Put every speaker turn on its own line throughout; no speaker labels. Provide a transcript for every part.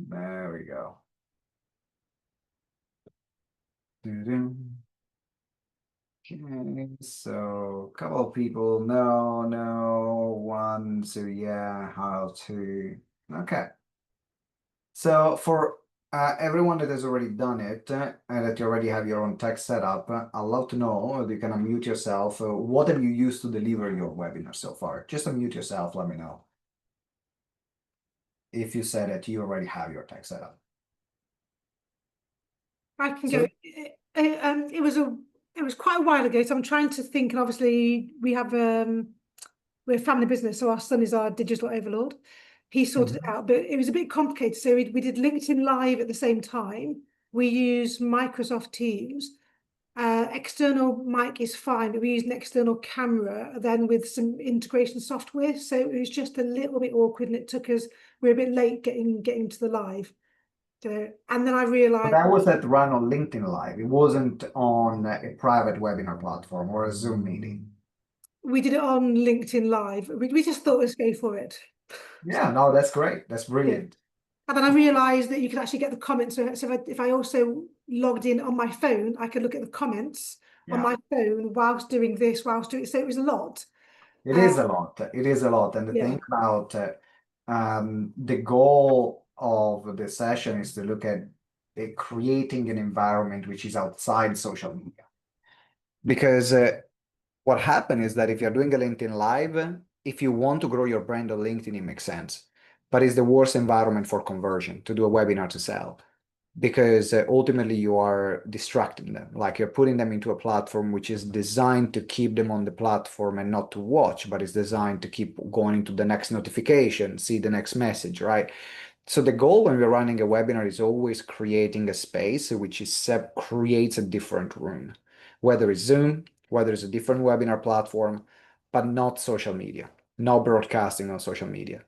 There we go. Doo-doo. Okay, so a couple of people, no, no, one, so yeah, how to. Okay. So for everyone that has already done it and that you already have your own tech setup, I'd love to know if you can unmute yourself. What have you used to deliver your webinar so far? Just unmute yourself, let me know if you said that you already have your tech setup.
I can go.
So
It was quite a while ago, so I'm trying to think. And obviously, we're a family business, so our son is our digital overlord. He sorted it
Mhm.
out, but it was a bit complicated. So we did LinkedIn Live at the same time. We use Microsoft Teams. External mic is fine, but we use an external camera then with some integration software. So it was just a little bit awkward, and it took us. We were a bit late getting to the live. So, and then I
But
realized.
that was that run on LinkedIn Live. It wasn't on a private webinar platform or a Zoom meeting.
We did it on LinkedIn Live. We just thought, let's go for it.
Yeah, no, that's great. That's
Yeah.
brilliant.
And then I realized that you could actually get the comments. So if I also logged in on my phone, I could look at the comments on
Yeah.
my phone whilst doing this, whilst doing, so it was a lot.
It
Uh,
is a lot. It is a lot. And the
yeah.
thing about the goal of the session is to look at creating an environment which is outside social media. Because what happened is that if you're doing a LinkedIn Live, if you want to grow your brand on LinkedIn, it makes sense. But it's the worst environment for conversion to do a webinar to sell because ultimately you are distracting them. Like you're putting them into a platform which is designed to keep them on the platform and not to watch, but it's designed to keep going to the next notification, see the next message, right? So the goal when we're running a webinar is always creating a space which is creates a different room, whether it's Zoom, whether it's a different webinar platform, but not social media, no broadcasting on social media.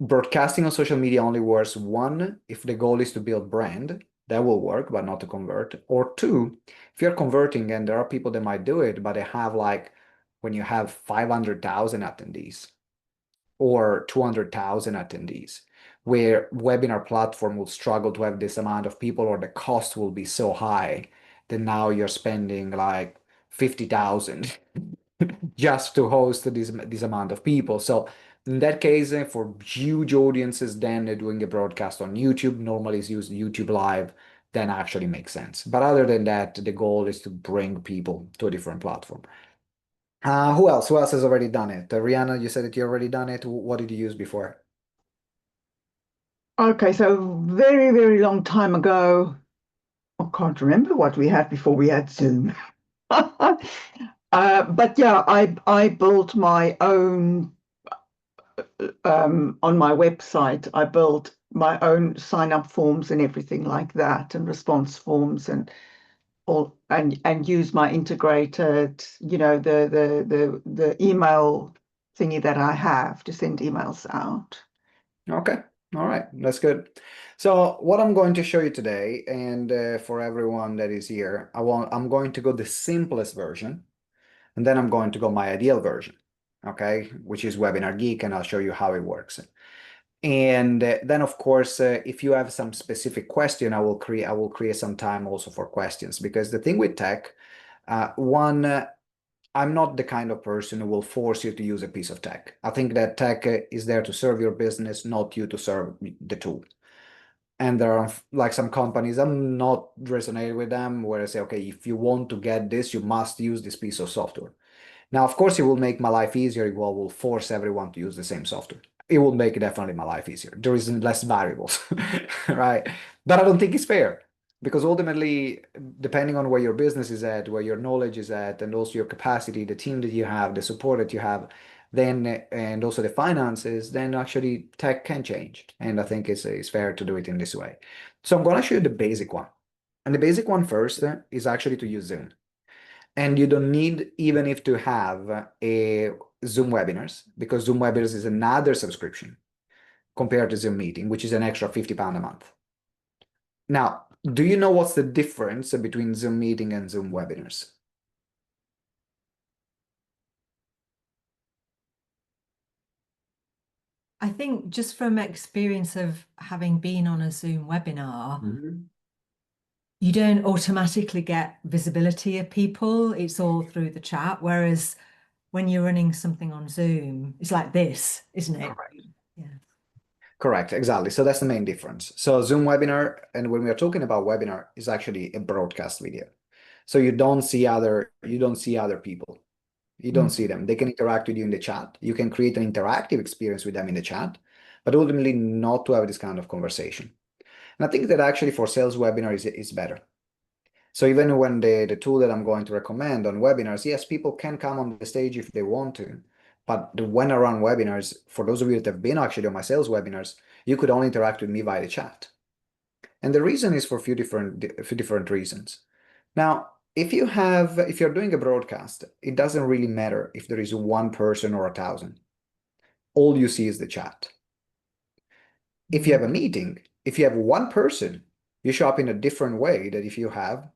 Broadcasting on social media only works one, if the goal is to build brand, that will work, but not to convert. Or two, if you're converting and there are people that might do it, but they have like when you have 500,000 attendees or 200,000 attendees, where webinar platform will struggle to have this amount of people or the cost will be so high that now you're spending like 50,000 just to host this amount of people. So in that case, for huge audiences, then doing a broadcast on YouTube, normally is used YouTube Live, then actually makes sense. But other than that, the goal is to bring people to a different platform. Who else? Who else has already done it? Rihanna, you said that you already done it. What did you use before?
Okay, so very, very long time ago, I can't remember what we had before we had Zoom. But yeah, I built my own on my website. I built my own sign up forms and everything like that, and response forms and all, and use my integrated, the email thingy that I have to send emails out.
Okay. All right. That's good. So what I'm going to show you today, and for everyone that is here, I'm going to go the simplest version, and then I'm going to go my ideal version, okay, which is Webinar Geek, and I'll show you how it works. And then, of course, if you have some specific question, I will create some time also for questions because the thing with tech, one, I'm not the kind of person who will force you to use a piece of tech. I think that tech is there to serve your business, not you to serve the tool. And there are like some companies, I'm not resonating with them where I say, okay, if you want to get this, you must use this piece of software. Now, of course, it will make my life easier. It will force everyone to use the same software. It will make definitely my life easier. There is less variables, right? But I don't think it's fair because ultimately, depending on where your business is at, where your knowledge is at, and also your capacity, the team that you have, the support that you have, then and also the finances, then actually tech can change. And I think it's fair to do it in this way. So I'm going to show you the basic one. And the basic one first is actually to use Zoom. And you don't need even if to have a Zoom webinars because Zoom webinars is another subscription compared to Zoom meeting, which is an extra £50 a month. Now, do you know what's the difference between Zoom meeting and Zoom webinars?
I think just from experience of having been on a Zoom webinar, you don't automatically get visibility of people. It's all through the chat. Whereas when you're running something on Zoom, it's like this, isn't it?
Correct.
Yeah.
Correct, exactly. So that's the main difference. So Zoom webinar, and when we are talking about webinar, is actually a broadcast video. So you don't see other people. You don't see them. They can interact with you in the chat. You can create an interactive experience with them in the chat, but ultimately not to have this kind of conversation. And I think that actually for sales webinar is better. So even when the tool that I'm going to recommend on webinars, yes, people can come on the stage if they want to, but when I run webinars, for those of you that have been actually on my sales webinars, you could only interact with me via the chat. And the reason is for a few different reasons. Now, if you're doing a broadcast, it doesn't really matter if there is one person or 1,000. All you see is the chat. If you have a meeting, if you have one person, you show up in a different way than if you have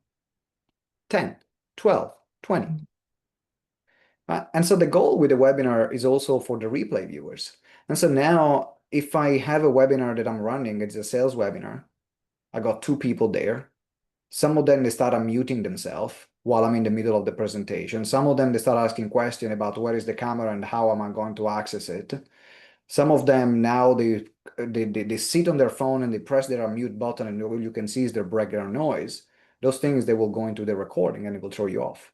10, 12, 20. And so the goal with the webinar is also for the replay viewers. And so now if I have a webinar that I'm running, it's a sales webinar, I got 2 people there. Some of them, they start unmuting themselves while I'm in the middle of the presentation. Some of them, they start asking questions about where is the camera and how am I going to access it. Some of them now, they sit on their phone and they press their unmute button, and all you can see is their background noise. Those things, they will go into the recording and it will throw you off.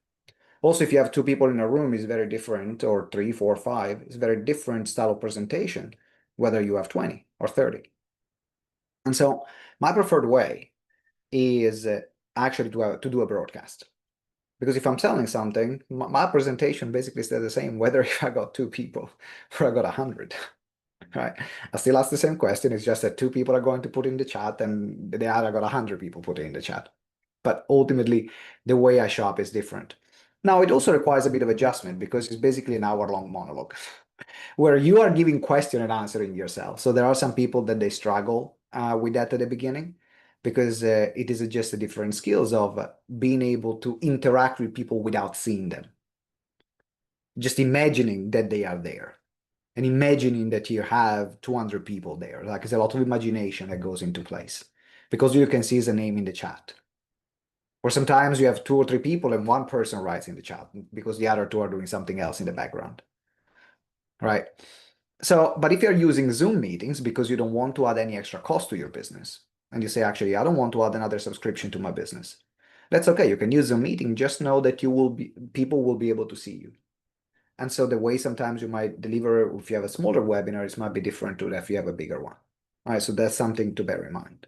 Also, if you have 2 people in a room, it's very different, or 3, 4, 5. It's a very different style of presentation, whether you have 20 or 30. And so my preferred way is actually to do a broadcast. Because if I'm selling something, my presentation basically stays the same, whether if I got 2 people or I got 100. Right? I still ask the same question. It's just that 2 people are going to put in the chat, and the other got 100 people put in the chat. But ultimately, the way I shop is different. Now, it also requires a bit of adjustment because it's basically an hour-long monologue where you are giving question and answering yourself. So there are some people that they struggle with that at the beginning because it is just a different skills of being able to interact with people without seeing them. Just imagining that they are there and imagining that you have 200 people there. Like, it's a lot of imagination that goes into place because you can see the name in the chat. Or sometimes you have 2 or 3 people and one person writes in the chat because the other 2 are doing something else in the background. Right? So, but if you're using Zoom meetings because you don't want to add any extra cost to your business, and you say, actually, I don't want to add another subscription to my business, that's okay. You can use Zoom meeting. Just know that people will be able to see you. And so the way sometimes you might deliver, if you have a smaller webinar, it might be different to if you have a bigger one. All right, so that's something to bear in mind.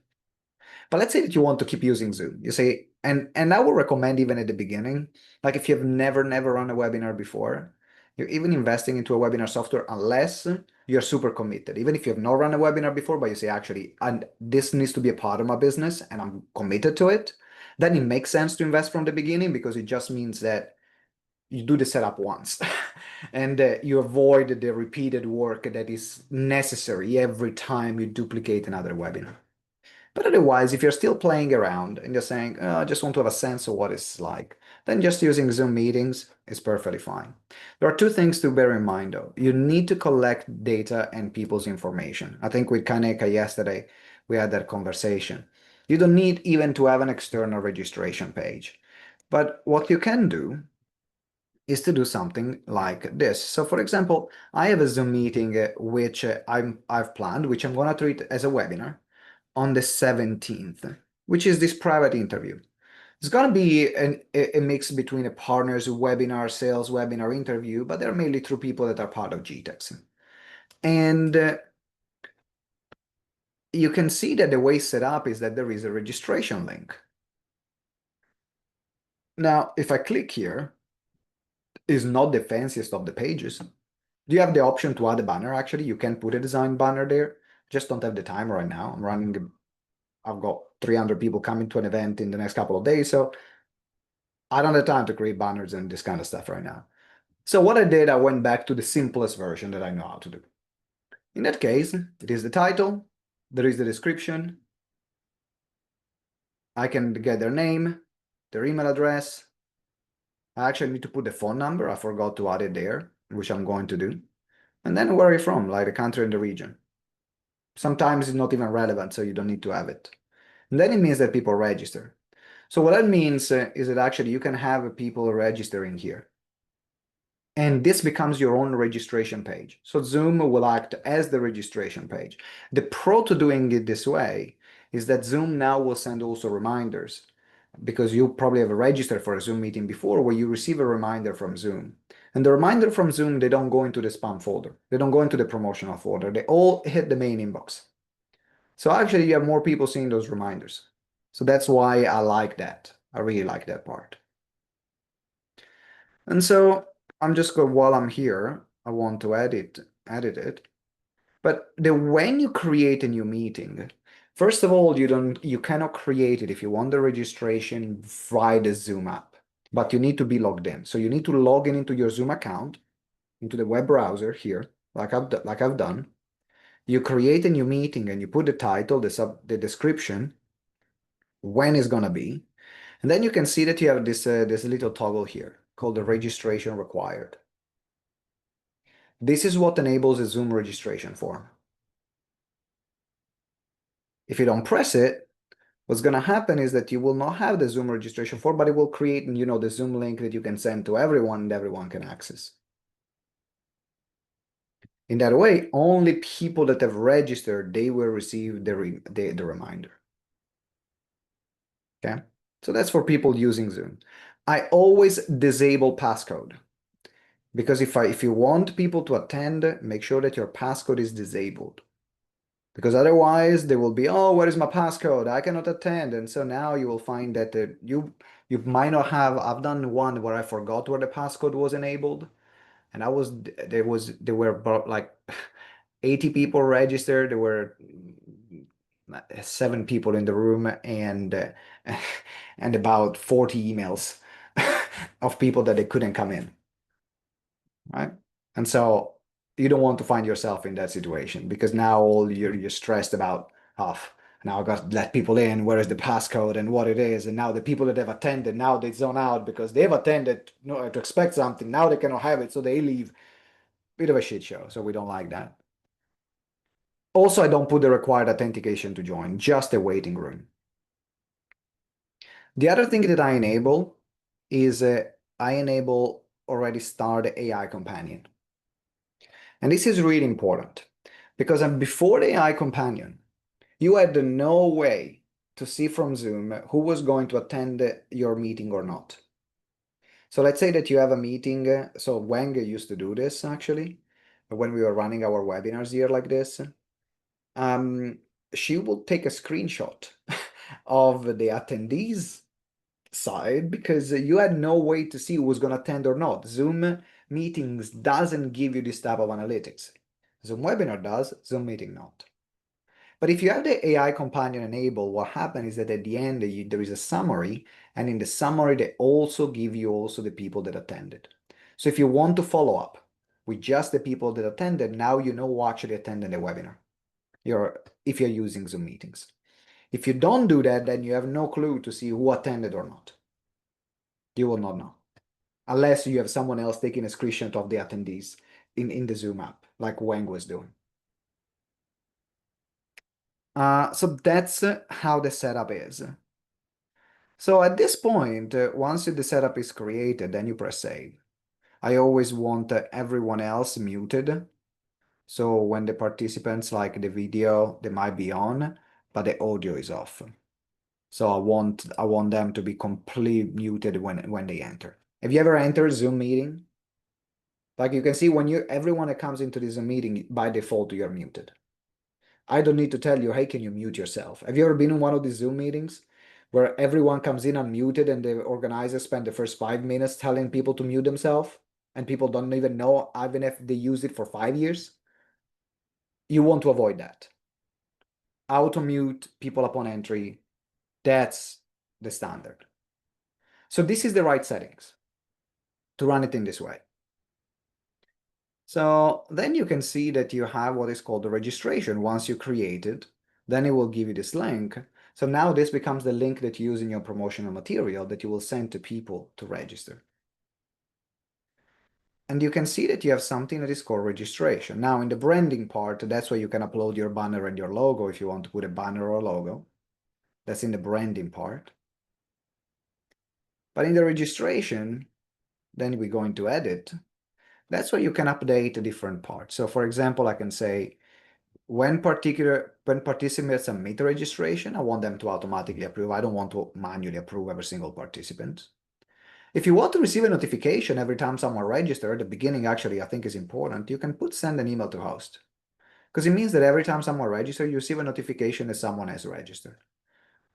But let's say that you want to keep using Zoom. You say, and I will recommend even at the beginning, like if you've never run a webinar before, you're even investing into a webinar software unless you're super committed. Even if you have not run a webinar before, but you say, actually, and this needs to be a part of my business and I'm committed to it, then it makes sense to invest from the beginning because it just means that you do the setup once and you avoid the repeated work that is necessary every time you duplicate another webinar. But otherwise, if you're still playing around and you're saying, oh, I just want to have a sense of what it's like, then just using Zoom meetings is perfectly fine. There are 2 things to bear in mind, though. You need to collect data and people's information. I think with Kaneka yesterday, we had that conversation. You don't need even to have an external registration page. But what you can do is to do something like this. So for example, I have a Zoom meeting which I've planned, which I'm going to treat as a webinar on the 17th, which is this private interview. It's going to be a mix between a partner's webinar, sales webinar interview, but they're mainly through people that are part of GTeX. And you can see that the way it's set up is that there is a registration link. Now, if I click here, it's not the fanciest of the pages. Do you have the option to add a banner? Actually, you can put a design banner there. Just don't have the time right now. I've got 300 people coming to an event in the next couple of days, so I don't have time to create banners and this kind of stuff right now. So what I did, I went back to the simplest version that I know how to do. In that case, it is the title, there is the description, I can get their name, their email address. I actually need to put the phone number. I forgot to add it there, which I'm going to do. And then where are you from, like the country and the region. Sometimes it's not even relevant, so you don't need to have it. And then it means that people register. So what that means is that actually you can have people registering here. And this becomes your own registration page. So Zoom will act as the registration page. The pro to doing it this way is that Zoom now will send also reminders, because you probably have registered for a Zoom meeting before where you receive a reminder from Zoom. And the reminder from Zoom, they don't go into the spam folder. They don't go into the promotional folder. They all hit the main inbox. So actually you have more people seeing those reminders. So that's why I like that. I really like that part. And so I'm just going, while I'm here, I want to edit it. But when you create a new meeting, first of all, you cannot create it if you want the registration via the Zoom app, but you need to be logged in. So you need to log in into your Zoom account, into the web browser here, like I've done. You create a new meeting and you put the title, the description, when it's gonna be, and then you can see that you have this little toggle here called the registration required. This is what enables a Zoom registration form. If you don't press it, what's going to happen is that you will not have the Zoom registration form, but it will create, the Zoom link that you can send to everyone and everyone can access. In that way, only people that have registered, they will receive the reminder. Okay, so that's for people using Zoom. I always disable passcode, because if you want people to attend, make sure that your passcode is disabled. Because otherwise they will be, oh, where is my passcode? I cannot attend. And so now you will find that you might not have. I've done one where I forgot where the passcode was enabled, and there were about like 80 people registered. There were 7 people in the room, and and about 40 emails of people that they couldn't come in, right? And so you don't want to find yourself in that situation, because now all you're stressed about, now I got to let people in, where is the passcode and what it is, and now the people that have attended, now they zone out because they've attended, to expect something, now they cannot have it, so they leave. Bit of a shit show, so we don't like that. Also, I don't put the required authentication to join, just a waiting room. The other thing that I enable is I enable already start AI companion. And this is really important, because before the AI companion, you had no way to see from Zoom who was going to attend your meeting or not. So let's say that you have a meeting. So Wang used to do this actually, when we were running our webinars here like this. She will take a screenshot of the attendees side, because you had no way to see who was going to attend or not. Zoom meetings doesn't give you this type of analytics. Zoom webinar does, Zoom meeting not. But if you have the AI companion enabled, what happens is that at the end there is a summary, and in the summary they also give you also the people that attended. So if you want to follow up with just the people that attended, now you know who actually attended the webinar. If you're using Zoom meetings. If you don't do that, then you have no clue to see who attended or not. You will not know, unless you have someone else taking a screenshot of the attendees in the Zoom app, like Wang was doing. So that's how the setup is. So at this point, once the setup is created, then you press save. I always want everyone else muted. So when the participants, like the video, they might be on, but the audio is off. So I want them to be completely muted when they enter. Have you ever entered Zoom meeting? Like you can see, when everyone that comes into this meeting, by default, you're muted. I don't need to tell you, hey, can you mute yourself? Have you ever been in one of these Zoom meetings where everyone comes in unmuted and the organizers spend the first 5 minutes telling people to mute themselves, and people don't even know, even if they use it for 5 years? You want to avoid that. Auto mute people upon entry. That's the standard. So this is the right settings to run it in this way. So then you can see that you have what is called the registration. Once you create it, then it will give you this link. So now this becomes the link that you use in your promotional material that you will send to people to register. And you can see that you have something that is called registration. Now in the branding part, that's where you can upload your banner and your logo if you want to put a banner or a logo. That's in the branding part. But in the registration, then we go into edit. That's where you can update the different parts. So for example, I can say, when participants submit a registration, I want them to automatically approve. I don't want to manually approve every single participant. If you want to receive a notification every time someone registers, the beginning actually I think is important. You can put send an email to host, because it means that every time someone registers, you receive a notification that someone has registered.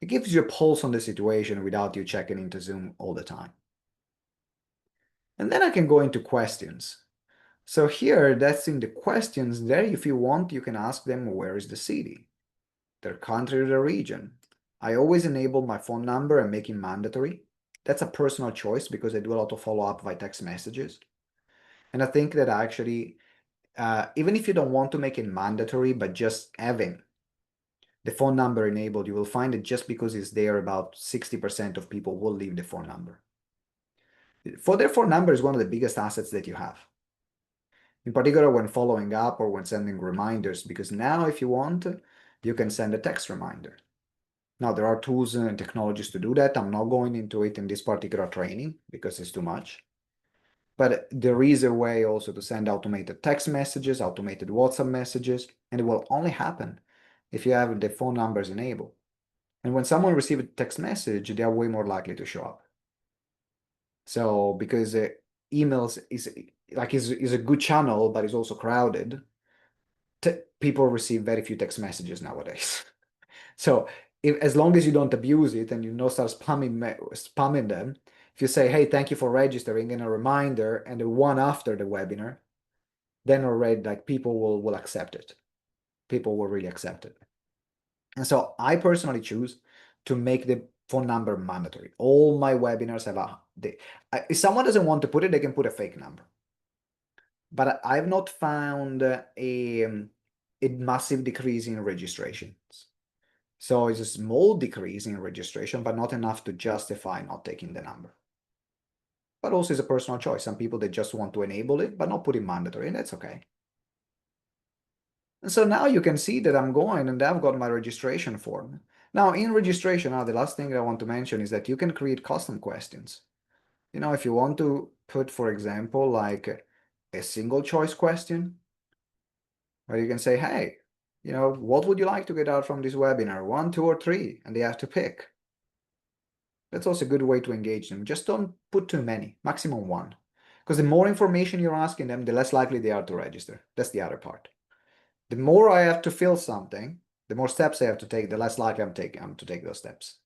It gives you a pulse on the situation without you checking into Zoom all the time. And then I can go into questions. So here, that's in the questions there. If you want, you can ask them, where is the city, their country, or the region. I always enable my phone number and make it mandatory. That's a personal choice because I do a lot of follow-up by text messages. And I think that actually, even if you don't want to make it mandatory, but just having the phone number enabled, you will find that just because it's there, about 60% of people will leave the phone number. For their phone number is one of the biggest assets that you have. In particular, when following up or when sending reminders, because now if you want, you can send a text reminder. Now, there are tools and technologies to do that. I'm not going into it in this particular training because it's too much. But there is a way also to send automated text messages, automated WhatsApp messages, and it will only happen if you have the phone numbers enabled. And when someone receives a text message, they are way more likely to show up. So because emails is a good channel, but it's also crowded, people receive very few text messages nowadays. So as long as you don't abuse it and you don't start spamming them, if you say, hey, thank you for registering, and a reminder and the one after the webinar, then already like people will accept it. People will really accept it. And so I personally choose to make the phone number mandatory. All my webinars have if someone doesn't want to put it, they can put a fake number. But I've not found a massive decrease in registrations. So it's a small decrease in registration, but not enough to justify not taking the number. But also it's a personal choice. Some people, they just want to enable it, but not put it mandatory, and that's okay. And so now you can see that I'm going and I've got my registration form. Now in registration, the last thing I want to mention is that you can create custom questions. You know, if you want to put, for example, like a single choice question, where you can say, hey, you know, what would you like to get out from this webinar? 1, 2, or 3, and they have to pick. That's also a good way to engage them. Just don't put too many, maximum 1. Because the more information you're asking them, the less likely they are to register. That's the other part. The more I have to fill something, the more steps I have to take, the less likely I'm to take those steps.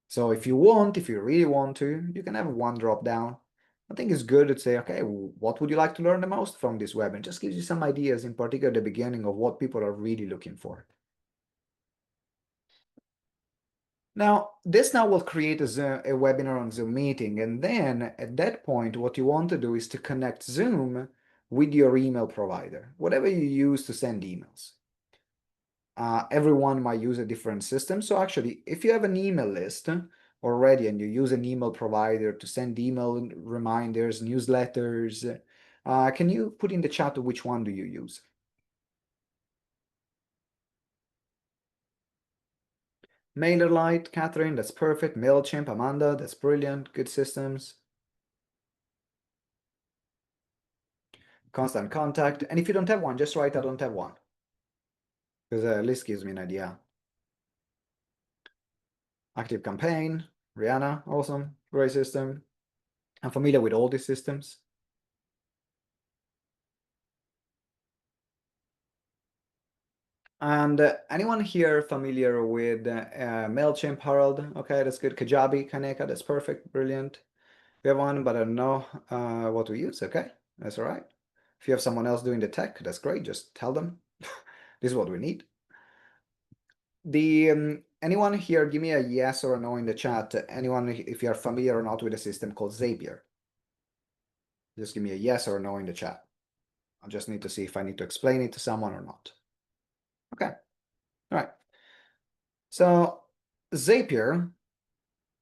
So if you really want to, you can have one drop down. I think it's good to say, okay, what would you like to learn the most from this web? And just gives you some ideas, in particular at the beginning, of what people are really looking for. Now, this will create a webinar on Zoom meeting. And then at that point, what you want to do is to connect Zoom with your email provider, whatever you use to send emails. Everyone might use a different system. So actually, if you have an email list already and you use an email provider to send email reminders, newsletters, can you put in the chat which one do you use? MailerLite, Catherine, that's perfect. MailChimp, Amanda, that's brilliant. Good systems. Constant Contact. And if you don't have one, just write I don't have one, because at least gives me an idea. Active Campaign, Rihanna, awesome, great system. I'm familiar with all these systems. And anyone here familiar with MailChimp, Harold? Okay, that's good. Kajabi, Kaneka, that's perfect, brilliant. We have one, but I don't know what we use. Okay, that's all right. If you have someone else doing the tech, that's great. Just tell them this is what we need. Anyone here, give me a yes or a no in the chat. Anyone, if you're familiar or not with a system called Zapier? Just give me a yes or a no in the chat. I just need to see if I need to explain it to someone or not. Okay, all right. So Zapier,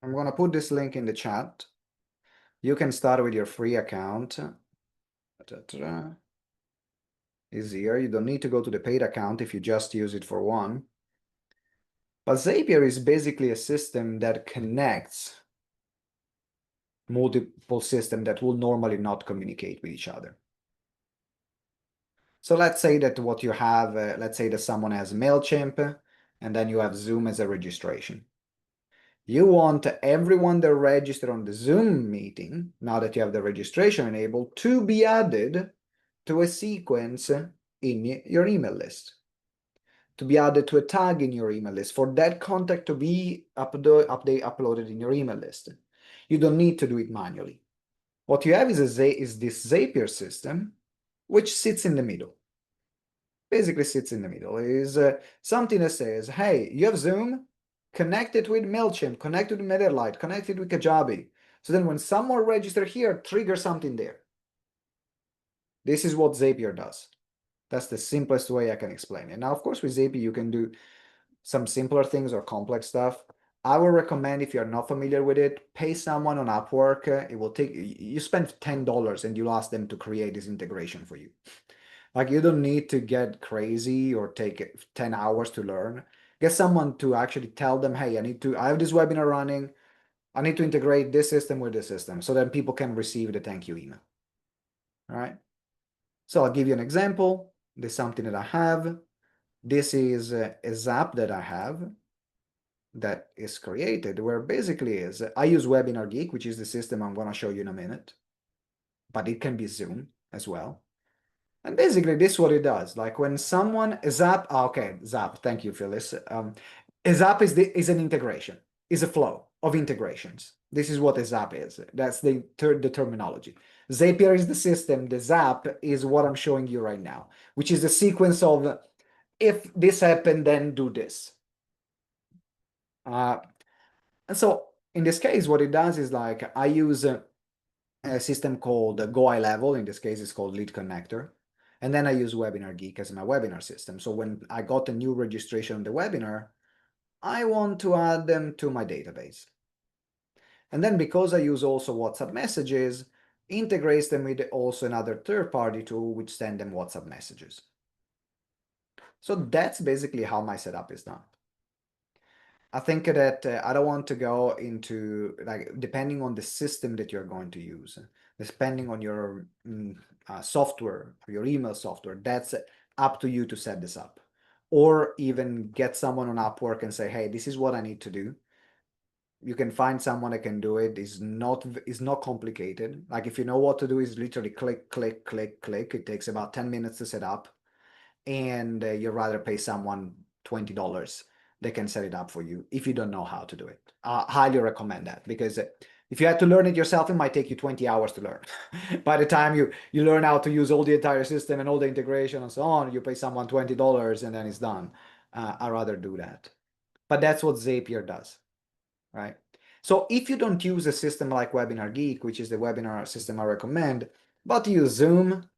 I'm going to put this link in the chat. You can start with your free account. Is here. You don't need to go to the paid account if you just use it for one. But Zapier is basically a system that connects multiple systems that will normally not communicate with each other. So let's say that what you have, let's say that someone has MailChimp, and then you have Zoom as a registration. You want everyone that registered on the Zoom meeting, now that you have the registration enabled, to be added to a sequence in your email list, to be added to a tag in your email list, for that contact to be uploaded in your email list. You don't need to do it manually. What you have is this Zapier system, which sits in the middle. Basically sits in the middle. It is something that says, hey, you have Zoom, connect it with MailChimp, connect it with MailerLite, connect it with Kajabi. So then when someone registers here, trigger something there. This is what Zapier does. That's the simplest way I can explain it. Now, of course, with Zapier, you can do some simpler things or complex stuff. I would recommend, if you're not familiar with it, pay someone on Upwork. It will take, you spend $10 and you'll ask them to create this integration for you. Like, you don't need to get crazy or take 10 hours to learn. Get someone to actually tell them, hey, I have this webinar running. I need to integrate this system with this system, so then people can receive the thank you email. All right. So I'll give you an example. This is something that I have. This is a Zap that I have that is created, where basically I use Webinar Geek, which is the system I'm going to show you in a minute, but it can be Zoom as well. And basically this is what it does. Like when someone, Zap, Zap, thank you, Phyllis. A Zap is an integration, is a flow of integrations. This is what a Zap is. That's the terminology. Zapier is the system. The Zap is what I'm showing you right now, which is the sequence of, if this happened, then do this. And so in this case, what it does is, like, I use a system called Go Eye Level. In this case, it's called Lead Connector. And then I use Webinar Geek as my webinar system. So when I got a new registration on the webinar, I want to add them to my database. And then because I use also WhatsApp messages, integrates them with also another third-party tool which send them WhatsApp messages. So that's basically how my setup is done. I think that I don't want to go into, like, depending on the system that you're going to use, depending on your software, your email software, that's up to you to set this up. Or even get someone on Upwork and say, hey, this is what I need to do. You can find someone that can do it. It's not complicated. Like, if you know what to do, is literally click, click, click, click. It takes about 10 minutes to set up. And you'd rather pay someone $20. They can set it up for you if you don't know how to do it. Highly recommend that, because if you had to learn it yourself, it might take you 20 hours to learn. By the time you learn how to use all the entire system and all the integration and so on, you pay someone $20 and then it's done. I'd rather do that. But that's what Zapier does, right? So if you don't use a system like Webinar Geek, which is the webinar system I recommend, but you use Zoom,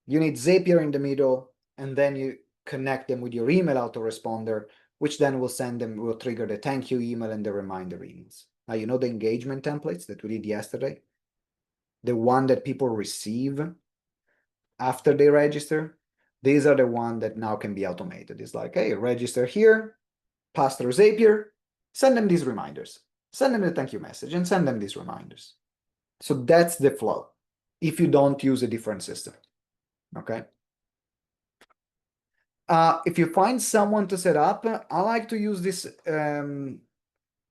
you need Zapier in the middle, and then you connect them with your email autoresponder, which then will trigger the thank you email and the reminder emails. Now, you know the engagement templates that we did yesterday? The one that people receive after they register? These are the ones that now can be automated. It's like, hey, register here, pass through Zapier, send them these reminders, send them the thank you message, and send them these reminders. So that's the flow if you don't use a different system, okay? If you find someone to set up, I like to use this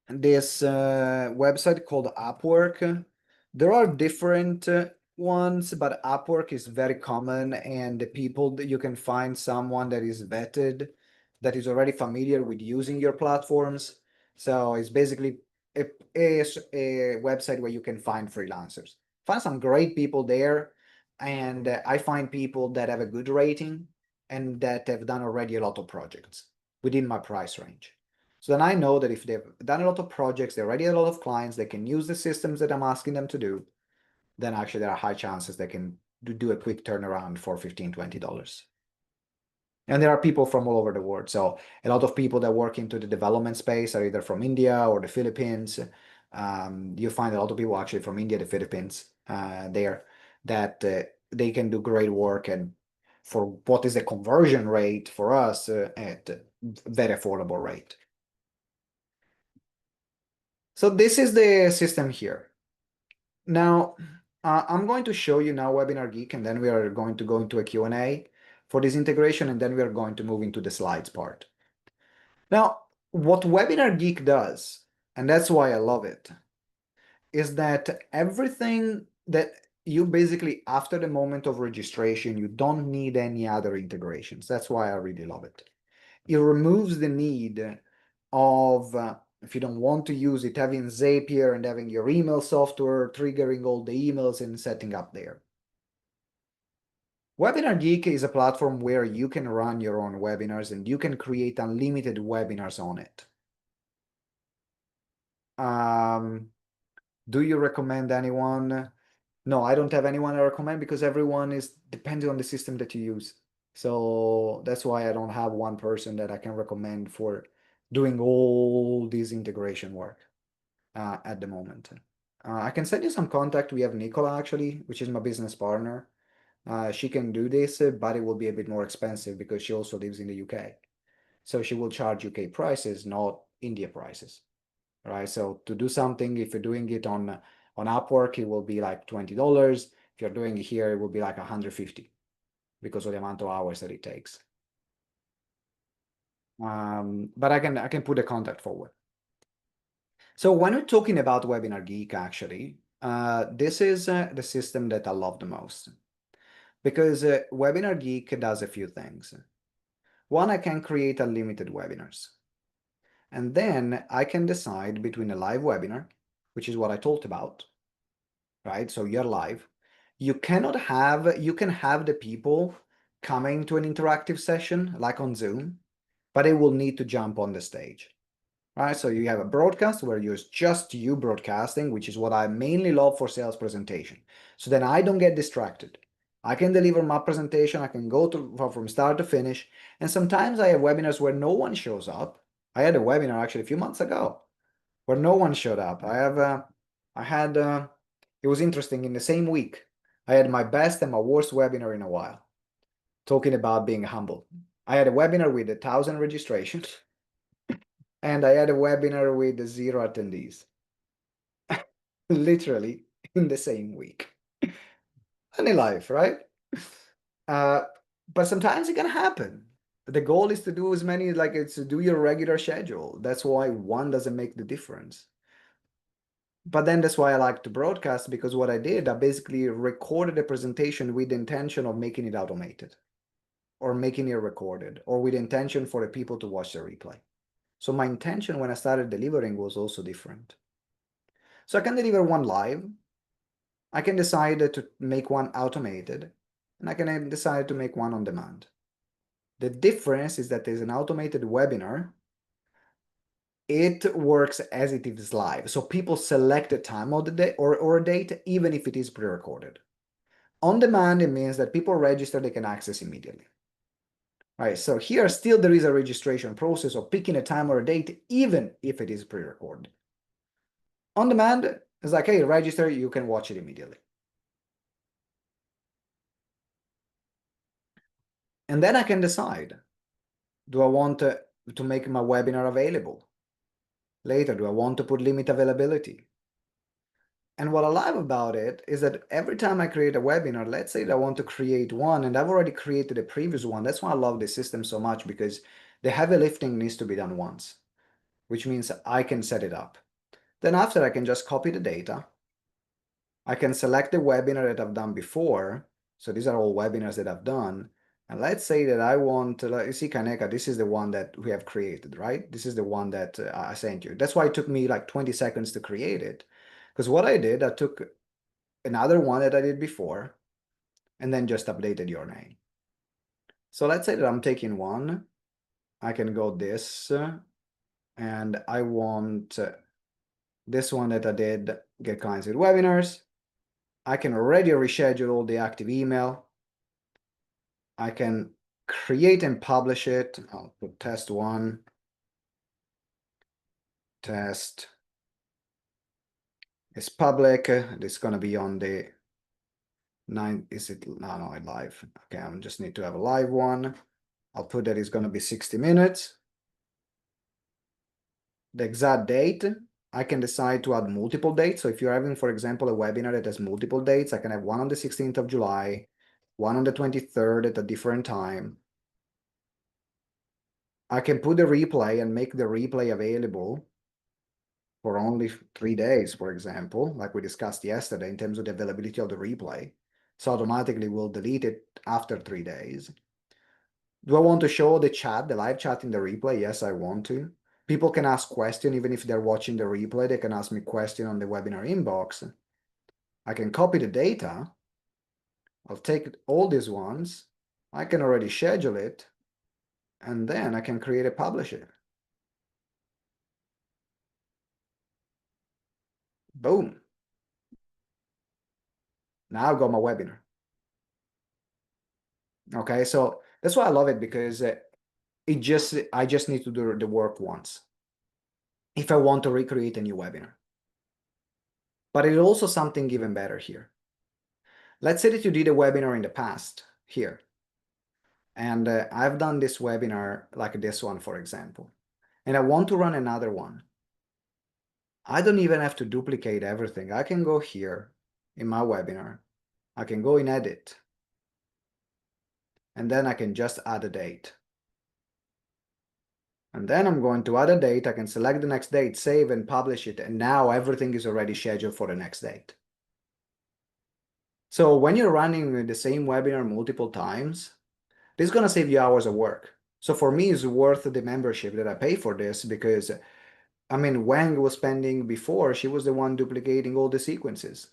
website called Upwork. There are different ones, but Upwork is very common, and the people that you can find someone that is vetted, that is already familiar with using your platforms. So it's basically a website where you can find freelancers. Find some great people there, and I find people that have a good rating and that have done already a lot of projects within my price range. So then I know that if they've done a lot of projects, they already have a lot of clients, they can use the systems that I'm asking them to do, then actually there are high chances they can do a quick turnaround for $15, $20. And there are people from all over the world. So a lot of people that work into the development space are either from India or the Philippines. You find a lot of people actually from India, the Philippines, there that they can do great work, and for what is the conversion rate for us at very affordable rate. So this is the system here. Now, I'm going to show you now Webinar Geek, and then we are going to go into a Q&A for this integration, and then we are going to move into the slides part. Now, what Webinar Geek does, and that's why I love it, is that everything that you basically, after the moment of registration, you don't need any other integrations. That's why I really love it. It removes the need of, if you don't want to use it, having Zapier and having your email software, triggering all the emails and setting up there. Webinar Geek is a platform where you can run your own webinars and you can create unlimited webinars on it. Do you recommend anyone? No, I don't have anyone I recommend because everyone is depending on the system that you use. So that's why I don't have one person that I can recommend for doing all this integration work at the moment. I can send you some contact. We have Nicola actually, which is my business partner. She can do this, but it will be a bit more expensive because she also lives in the UK. So she will charge UK prices, not India prices, right? So to do something, if you're doing it on Upwork, it will be like $20. If you're doing it here, it will be like 150 because of the amount of hours that it takes. But I can put a contact forward. So when we're talking about Webinar Geek, actually, this is the system that I love the most because Webinar Geek does a few things. One, I can create unlimited webinars. And then I can decide between a live webinar, which is what I talked about, right? So you're live. You can have the people coming to an interactive session like on Zoom, but they will need to jump on the stage, right? So you have a broadcast where it's just you broadcasting, which is what I mainly love for sales presentation. So then I don't get distracted. I can deliver my presentation. I can go from start to finish. And sometimes I have webinars where no one shows up. I had a webinar actually a few months ago where no one showed up. It was interesting. In the same week, I had my best and my worst webinar in a while, talking about being humble. I had a webinar with 1,000 registrations, and I had a webinar with 0 attendees, literally in the same week. Funny life, right? But sometimes it can happen. The goal is to do as many, like it's to do your regular schedule. That's why one doesn't make the difference. But then that's why I like to broadcast, because what I did, I basically recorded a presentation with the intention of making it automated or making it recorded or with intention for the people to watch the replay. So my intention when I started delivering was also different. So I can deliver one live. I can decide to make one automated, and I can decide to make one on demand. The difference is that there's an automated webinar. It works as it is live. So people select a time of the day or a date, even if it is pre-recorded. On demand, it means that people register, they can access immediately. All right, so here still there is a registration process of picking a time or a date, even if it is pre-recorded. On demand, it's like, hey, register, you can watch it immediately. And then I can decide, do I want to make my webinar available later? Do I want to put limit availability? And what I love about it is that every time I create a webinar, let's say that I want to create one, and I've already created a previous one. That's why I love this system so much, because the heavy lifting needs to be done once, which means I can set it up. Then after, I can just copy the data. I can select the webinar that I've done before. So these are all webinars that I've done. And let's say that I want to, you see, Kaneka, this is the one that we have created, right? This is the one that I sent you. That's why it took me like 20 seconds to create it. Because what I did, I took another one that I did before and then just updated your name. So let's say that I'm taking one. I can go this and I want this one that I did, get clients with webinars. I can already reschedule all the active email. I can create and publish it. I'll put test 1, test It's public. It's gonna be on the 9. Is it? No, live. Okay, I just need to have a live one. I'll put that it's gonna be 60 minutes. The exact date, I can decide to add multiple dates. So if you're having, for example, a webinar that has multiple dates, I can have one on the 16th of July, one on the 23rd at a different time. I can put the replay and make the replay available for only 3 days, for example, like we discussed yesterday in terms of the availability of the replay. So automatically we'll delete it after 3 days. Do I want to show the chat, the live chat in the replay? Yes, I want to. People can ask questions, even if they're watching the replay, they can ask me question on the webinar inbox. I can copy the data. I'll take all these ones. I can already schedule it. And then I can create a publish it. Boom. Now I've got my webinar. Okay, so that's why I love it, because I just need to do the work once if I want to recreate a new webinar. But it's also something even better here. Let's say that you did a webinar in the past here. And I've done this webinar like this one, for example, and I want to run another one. I don't even have to duplicate everything. I can go here in my webinar. I can go in edit. And then I can just add a date. And then I'm going to add a date. I can select the next date, save and publish it. And now everything is already scheduled for the next date. So when you're running the same webinar multiple times, this is going to save you hours of work. So for me, it's worth the membership that I pay for this, because I mean, Wang was spending before, she was the one duplicating all the sequences.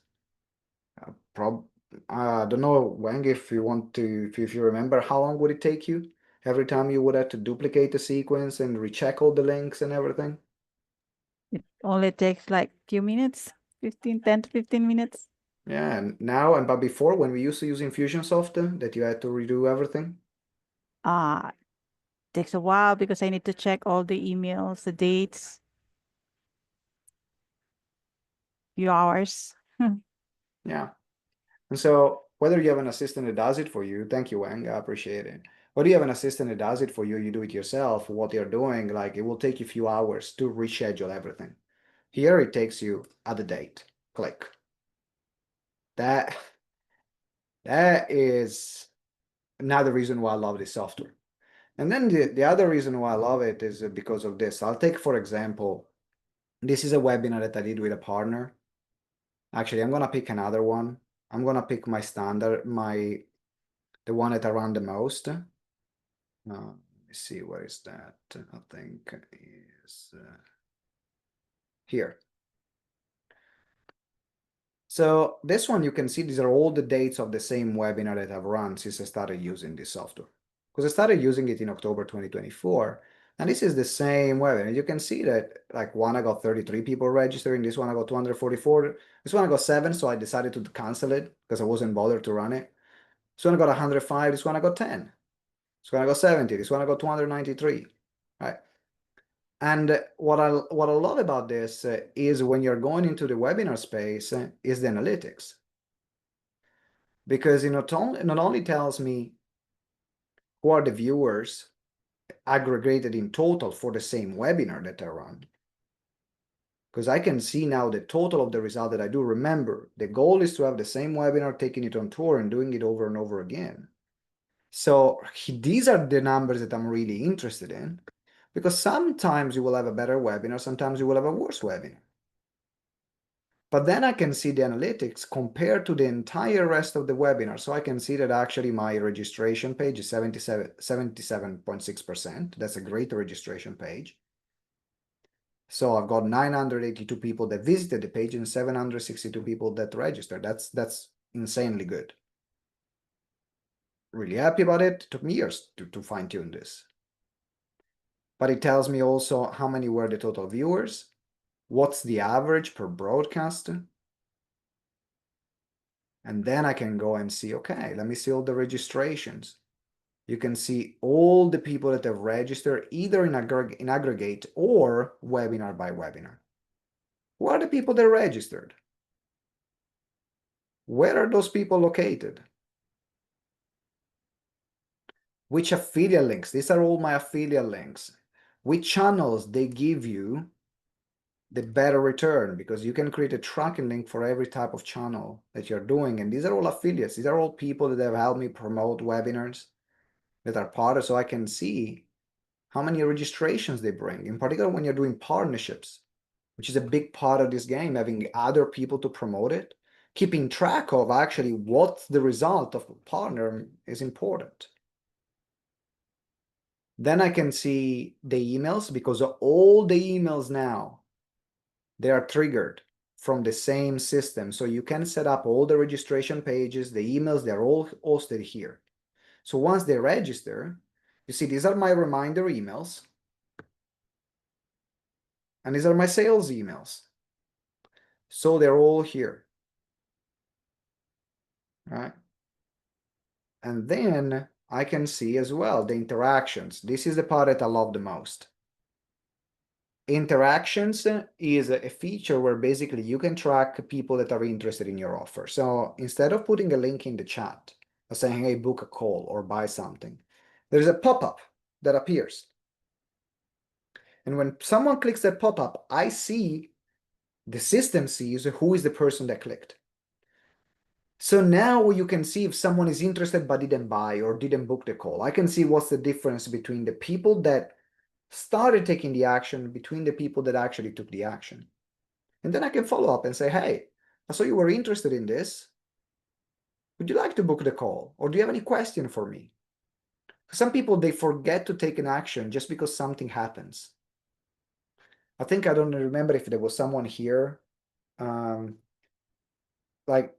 I don't know, Wang, if you want to, if you remember, how long would it take you? Every time you would have to duplicate the sequence and recheck all the links and everything?
It only takes like few minutes, 10 to 15 minutes.
Yeah, and now, but before, when we used to use Infusionsoft, that you had to redo everything?
Takes a while because I need to check all the emails, the dates, few hours.
Yeah. And so whether you have an assistant that does it for you, thank you, Wang, I appreciate it. Whether you have an assistant that does it for you, you do it yourself, what you're doing, like it will take you a few hours to reschedule everything. Here it takes you at the date, click. That is another reason why I love this software. And then the other reason why I love it is because of this. I'll take, for example, this is a webinar that I did with a partner. Actually, I'm gonna pick another one. I'm gonna pick my standard, the one that I run the most. Let me see, where is that? I think is here. So this one, you can see these are all the dates of the same webinar that I've run since I started using this software. Because I started using it in October 2024. And this is the same webinar. You can see that like one, I got 33 people registering. This one, I got 244. This one, I got 7. So I decided to cancel it because I wasn't bothered to run it. This one, I got 105. This one, I got 10. This one, I got 70. This one, I got 293. Right. And what I love about this is when you're going into the webinar space is the analytics. Because it not only tells me who are the viewers aggregated in total for the same webinar that I run. Because I can see now the total of the result that I do. Remember, the goal is to have the same webinar, taking it on tour and doing it over and over again. So these are the numbers that I'm really interested in. Because sometimes you will have a better webinar, sometimes you will have a worse webinar. But then I can see the analytics compared to the entire rest of the webinar. So I can see that actually my registration page is 77.6%. That's a great registration page. So I've got 982 people that visited the page and 762 people that registered. That's insanely good. Really happy about it. It took me years to fine-tune this. But it tells me also how many were the total viewers, what's the average per broadcast. And then I can go and see, okay, let me see all the registrations. You can see all the people that have registered either in aggregate or webinar by webinar. Who are the people that registered? Where are those people located? Which affiliate links? These are all my affiliate links. Which channels they give you the better return, because you can create a tracking link for every type of channel that you're doing. And these are all affiliates. These are all people that have helped me promote webinars that are part of, so I can see how many registrations they bring, in particular when you're doing partnerships, which is a big part of this game, having other people to promote it. Keeping track of actually what's the result of a partner is important. Then I can see the emails, because all the emails now, they are triggered from the same system. So you can set up all the registration pages, the emails, they're all hosted here. So once they register, you see, these are my reminder emails. And these are my sales emails. So they're all here. Right? And then I can see as well the interactions. This is the part that I love the most. Interactions is a feature where basically you can track people that are interested in your offer. So instead of putting a link in the chat or saying, hey, book a call or buy something, there's a pop-up that appears. And when someone clicks that pop-up, I see, the system sees who is the person that clicked. So now you can see if someone is interested but didn't buy or didn't book the call. I can see what's the difference between the people that started taking the action between the people that actually took the action. And then I can follow up and say, hey, I saw you were interested in this. Would you like to book the call? Or do you have any question for me? Some people, they forget to take an action just because something happens. I think, I don't remember if there was someone here, like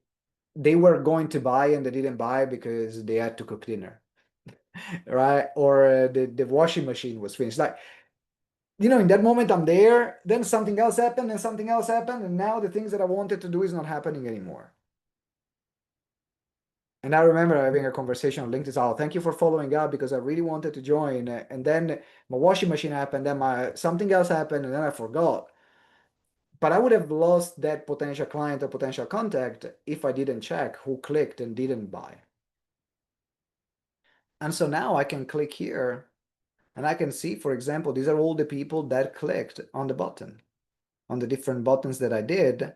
they were going to buy and they didn't buy because they had to cook dinner, right? Or the washing machine was finished. Like, you know, in that moment I'm there, then something else happened and something else happened, and now the things that I wanted to do is not happening anymore. And I remember having a conversation on LinkedIn, oh, thank you for following up because I really wanted to join. And then my washing machine happened, then something else happened, and then I forgot. But I would have lost that potential client or potential contact if I didn't check who clicked and didn't buy. And so now I can click here and I can see, for example, these are all the people that clicked on the button, on the different buttons that I did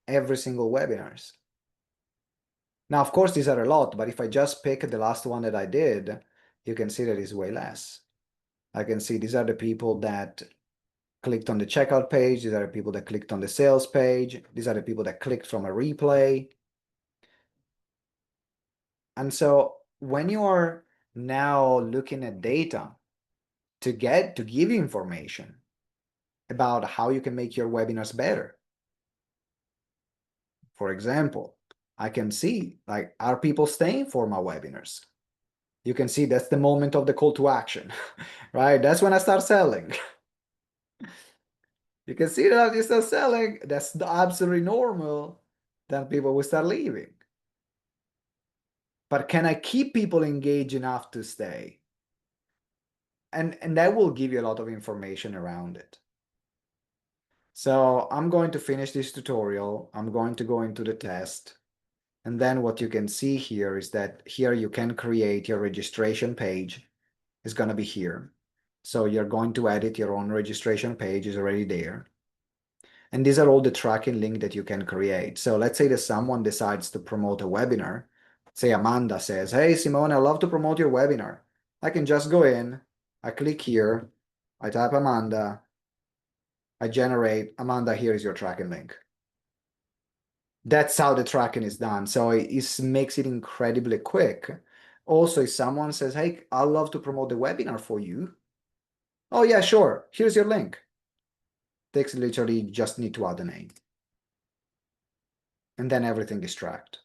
every single webinars. Now, of course, these are a lot, but if I just pick the last one that I did, you can see that it's way less. I can see these are the people that clicked on the checkout page. These are the people that clicked on the sales page. These are the people that clicked from a replay. And so when you are now looking at data to give you information about how you can make your webinars better. For example, I can see, like, are people staying for my webinars? You can see that's the moment of the call to action, right? That's when I start selling. You can see that after you start selling, that's absolutely normal. Then people will start leaving. But can I keep people engaged enough to stay? And that will give you a lot of information around it. So I'm going to finish this tutorial. I'm going to go into the test. And then what you can see here is that here you can create your registration page. It's going to be here. So you're going to edit your own registration page, is already there. And these are all the tracking links that you can create. So let's say that someone decides to promote a webinar. Say Amanda says, hey, Simone, I love to promote your webinar. I can just go in, I click here, I type Amanda, I generate, Amanda, here is your tracking link. That's how the tracking is done. So it makes it incredibly quick. Also, if someone says, hey, I'd love to promote the webinar for you. Oh yeah, sure. Here's your link. Takes literally, you just need to add a name. And then everything is tracked.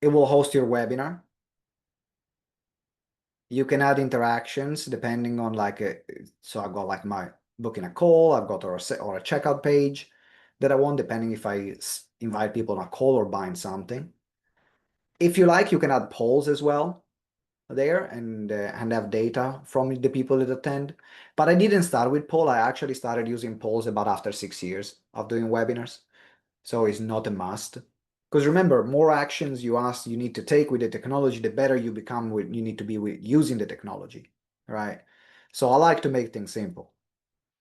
It will host your webinar. You can add interactions depending on so I've got like my booking a call, I've got or a checkout page that I want, depending if I invite people on a call or buying something. If you like, you can add polls as well there and have data from the people that attend. But I didn't start with poll. I actually started using polls about after 6 years of doing webinars. So it's not a must. Because remember, more actions you need to take with the technology, the better you become you need to be with using the technology, right? So I like to make things simple.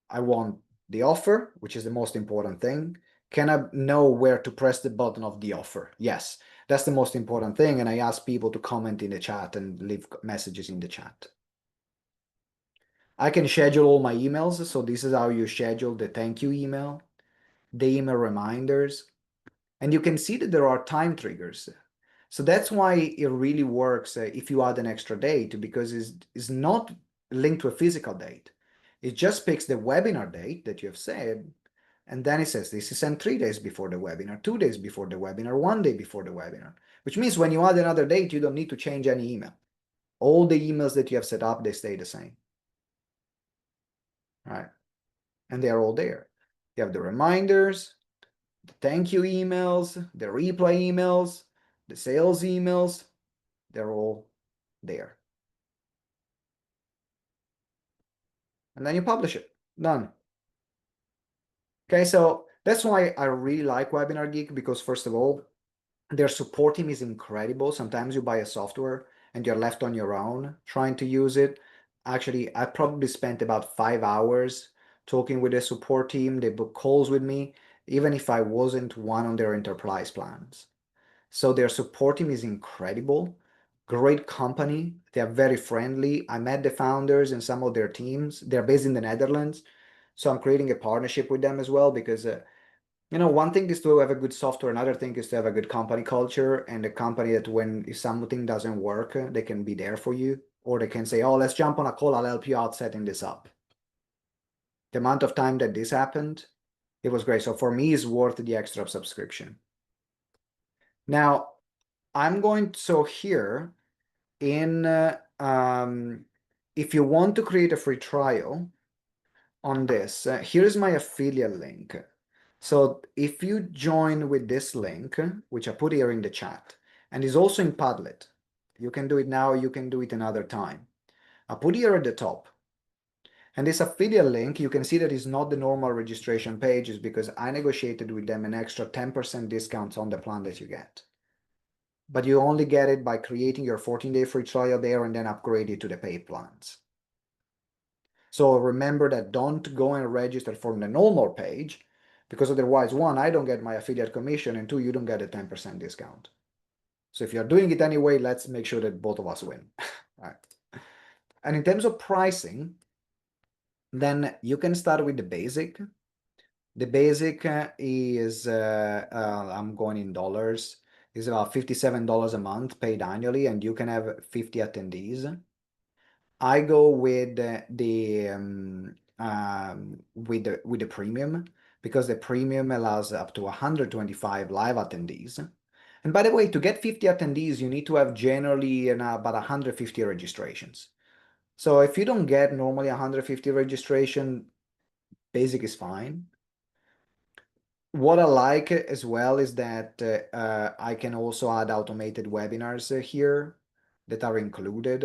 I want the offer, which is the most important thing. Can I know where to press the button of the offer? Yes, that's the most important thing. And I ask people to comment in the chat and leave messages in the chat. I can schedule all my emails. So this is how you schedule the thank you email, the email reminders. And you can see that there are time triggers. So that's why it really works if you add an extra date, because it's not linked to a physical date. It just picks the webinar date that you have said, and then it says this is sent 3 days before the webinar, 2 days before the webinar, 1 day before the webinar, which means when you add another date, you don't need to change any email. All the emails that you have set up, they stay the same. All right. And they are all there. You have the reminders, the thank you emails, the replay emails, the sales emails, they're all there. And then you publish it. Done. Okay, so that's why I really like Webinar Geek, because first of all, their support team is incredible. Sometimes you buy a software and you're left on your own trying to use it. Actually, I probably spent about 5 hours talking with the support team. They book calls with me, even if I wasn't one on their enterprise plans. So their support team is incredible. Great company. They are very friendly. I met the founders and some of their teams. They're based in the Netherlands. So I'm creating a partnership with them as well, because one thing is to have a good software. Another thing is to have a good company culture, and a company that if something doesn't work, they can be there for you, or they can say, oh, let's jump on a call. I'll help you out setting this up. The amount of time that this happened, it was great. So for me, it's worth the extra subscription. Now, so here if you want to create a free trial on this, here's my affiliate link. So if you join with this link, which I put here in the chat, and is also in Padlet, you can do it now, you can do it another time. I put here at the top. And this affiliate link, you can see that is not the normal registration page, is because I negotiated with them an extra 10% discount on the plan that you get. But you only get it by creating your 14-day free trial there and then upgrade it to the paid plans. So remember that don't go and register from the normal page, because otherwise, one, I don't get my affiliate commission, and two, you don't get a 10% discount. So if you're doing it anyway, let's make sure that both of us win. Right. And in terms of pricing, then you can start with the basic. The basic is, I'm going in dollars, is about $57 a month paid annually, and you can have 50 attendees. I go with the premium, because the premium allows up to 125 live attendees. And by the way, to get 50 attendees, you need to have generally about 150 registrations. So if you don't get normally 150 registration, basic is fine. What I like as well is that I can also add automated webinars here that are included.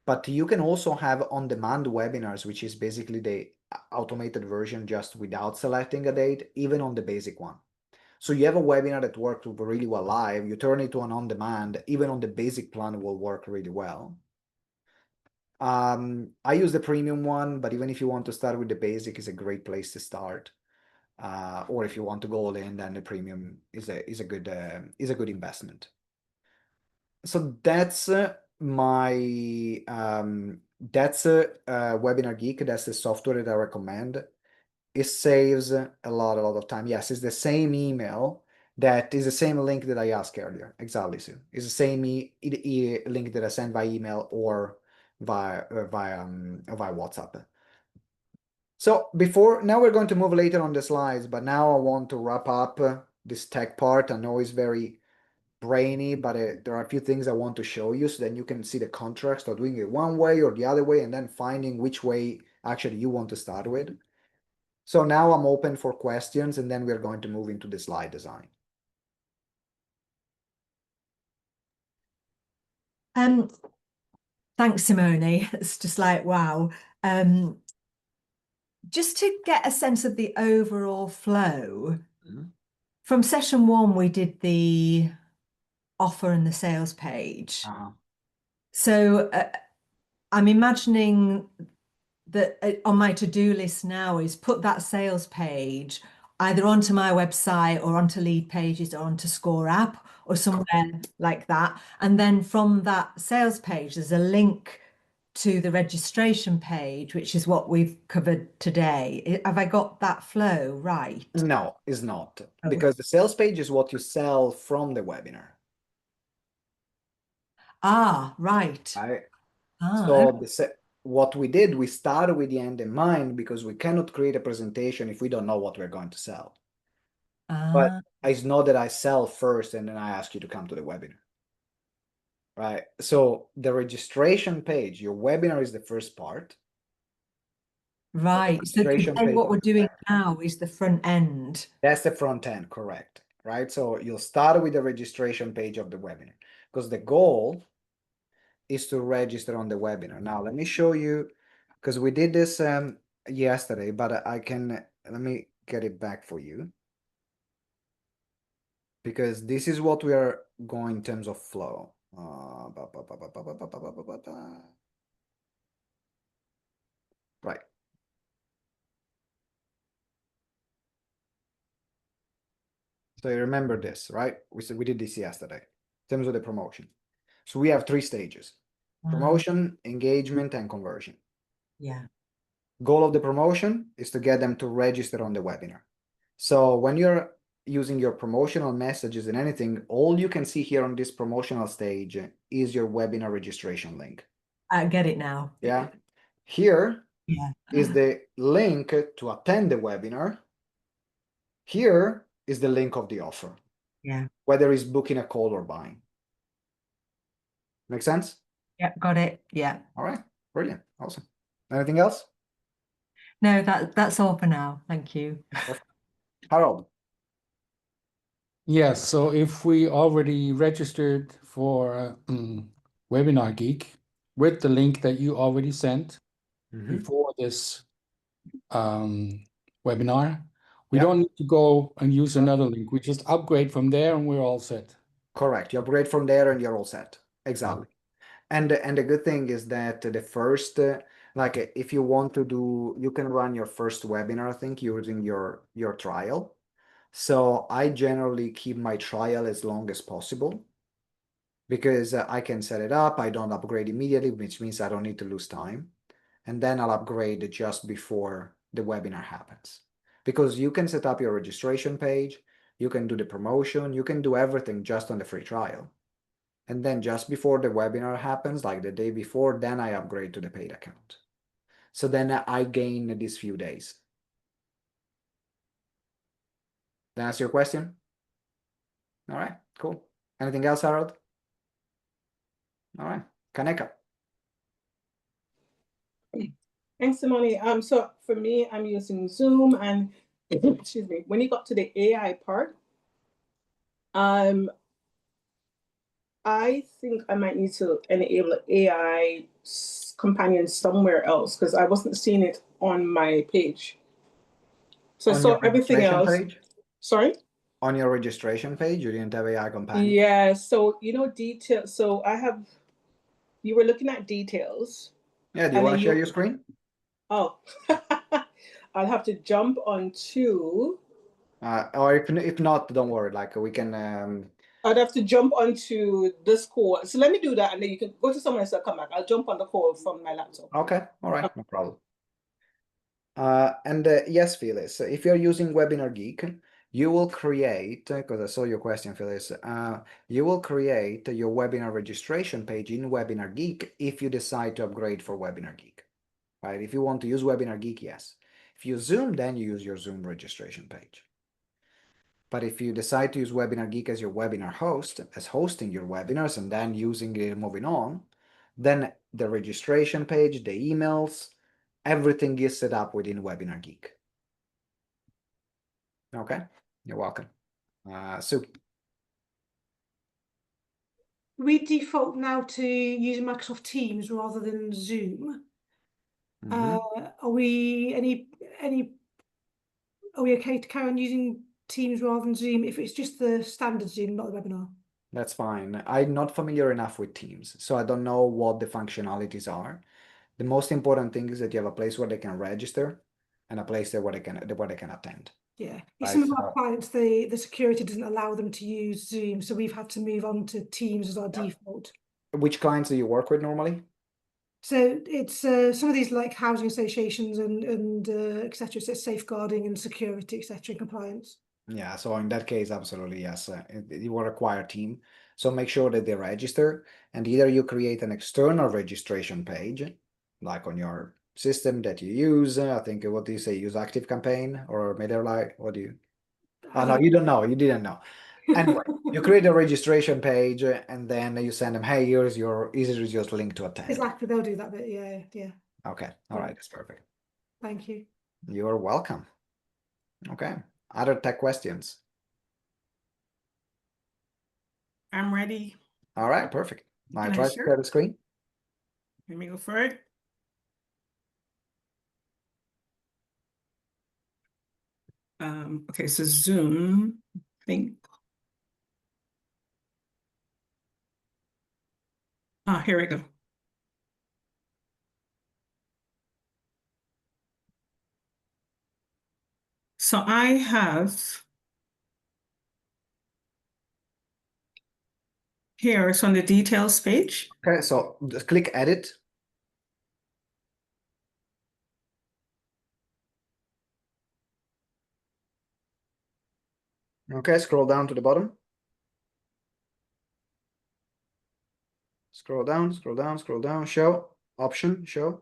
But you can also have on-demand webinars, which is basically the automated version just without selecting a date, even on the basic one. So you have a webinar that worked really well live, you turn it to an on-demand, even on the basic plan will work really well. I use the premium one, but even if you want to start with the basic, it's a great place to start. Or if you want to go all in, then the premium is a good investment. So that's Webinar Geek. That's the software that I recommend. It saves a lot of time. Yes, it's the same email. That is the same link that I asked earlier. Exactly, Sue. It's the same link that I sent by email or via WhatsApp. So now we're going to move later on the slides, but now I want to wrap up this tech part. I know it's very brainy, but there are a few things I want to show you, so then you can see the contrast of doing it one way or the other way, and then finding which way actually you want to start with. So now I'm open for questions, and then we're going to move into the slide design.
Thanks, Simone. It's just like, wow. Just to get a sense of the overall flow, From session 1, we did the offer and the sales page. So I'm imagining that on my to-do list now is put that sales page either onto my website or onto Lead Pages or onto Score App or somewhere like that. And then from that sales page, there's a link to the registration page, which is what we've covered today. Have I got that flow right?
No, it's not.
Oh.
Because the sales page is what you sell from the webinar.
Ah, right.
Right?
Ah,
So what we did, we started with the end in mind because we cannot create a presentation if we don't know what we're going to sell. But it's not that I sell first and then I ask you to come to the webinar. Right? So the registration page, your webinar is the first part.
right. So
Registration
then
page.
what we're doing now is the front end.
That's the front end, correct. Right? So you'll start with the registration page of the webinar because the goal is to register on the webinar. Now, let me show you, because we did this yesterday, but let me get it back for you. Because this is what we are going in terms of flow. Right. So you remember this, right? We did this yesterday in terms of the promotion. So we have 3 stages: promotion, engagement, and conversion.
Yeah.
Goal of the promotion is to get them to register on the webinar. So when you're using your promotional messages and anything, all you can see here on this promotional stage is your webinar registration link.
I get it now.
Yeah. Here
Yeah.
is the link to attend the webinar. Here is the link of the offer.
Yeah.
Whether it's booking a call or buying. Make sense?
Yeah, got it. Yeah.
All right. Brilliant. Awesome. Anything else?
No, that's all for now. Thank you.
Harold.
Yes, so if we already registered for Webinar Geek with the link that you already sent before this webinar, we don't need to go and use another link. We just upgrade from there and we're all set.
Correct. You upgrade from there and you're all set. Exactly. And the good thing is that the first, like if you want to do, you can run your first webinar, I think, using your trial. So I generally keep my trial as long as possible because I can set it up. I don't upgrade immediately, which means I don't need to lose time. And then I'll upgrade just before the webinar happens. Because you can set up your registration page, you can do the promotion, you can do everything just on the free trial. And then just before the webinar happens, like the day before, then I upgrade to the paid account. So then I gain these few days. That answer your question? All right, cool. Anything else, Harold? All right, Kaneka.
Thanks, Simone. So for me, I'm using Zoom, and excuse me, when you got to the AI part, I think I might need to enable AI companion somewhere else because I wasn't seeing it on my page. So I saw everything else.
Page?
Sorry?
On your registration page, you didn't have AI companion?
Yeah, so detail. So you were looking at details.
Yeah, do you want to share your screen?
Oh, I'll have to jump onto.
Or if not, don't worry. Like we can.
I'd have to jump onto this call. So let me do that, and then you can go to someone else and come back. I'll jump on the call from my laptop.
Okay, all right, no problem. And yes, Phyllis, if you're using Webinar Geek, you will create, because I saw your question, Phyllis, you will create your webinar registration page in Webinar Geek if you decide to upgrade for Webinar Geek, right? If you want to use Webinar Geek, yes. If you Zoom, then you use your Zoom registration page. But if you decide to use Webinar Geek as your webinar host, as hosting your webinars and then using it moving on, then the registration page, the emails, everything is set up within Webinar Geek. Okay, you're welcome. Sue.
We default now to using Microsoft Teams rather than Zoom. Are we okay to carry on using Teams rather than Zoom if it's just the standard Zoom, not the webinar.
That's fine. I'm not familiar enough with Teams, so I don't know what the functionalities are. The most important thing is that you have a place where they can register and a place there where they can attend.
Yeah,
Right,
some of our
so-
clients, the security doesn't allow them to use Zoom, so we've had to move on to Teams as our default.
Which clients do you work with normally?
So it's some of these like housing associations and etc. So it's safeguarding and security, etc. and compliance.
Yeah, so in that case, absolutely, yes. You will require a team. So make sure that they register, and either you create an external registration page, like on your system that you use. I think, what do you say? Use ActiveCampaign or MailerLite? What do you? Oh, no, you don't know. You didn't know. Anyway, you create a registration page, and then you send them, hey, here's your easy-to-use link to attend.
Exactly, they'll do that bit. Yeah.
Okay, all right, that's perfect.
Thank you.
You're welcome. Okay, other tech questions?
I'm ready.
All right, perfect. Now
Can I
try to
share?
share the screen.
Let me go for it. Okay, so Zoom, I think. Here we go. So I have here, it's on the details page.
Okay, so just click edit. Okay, scroll down to the bottom. Scroll down, scroll down, scroll down, show, option, show.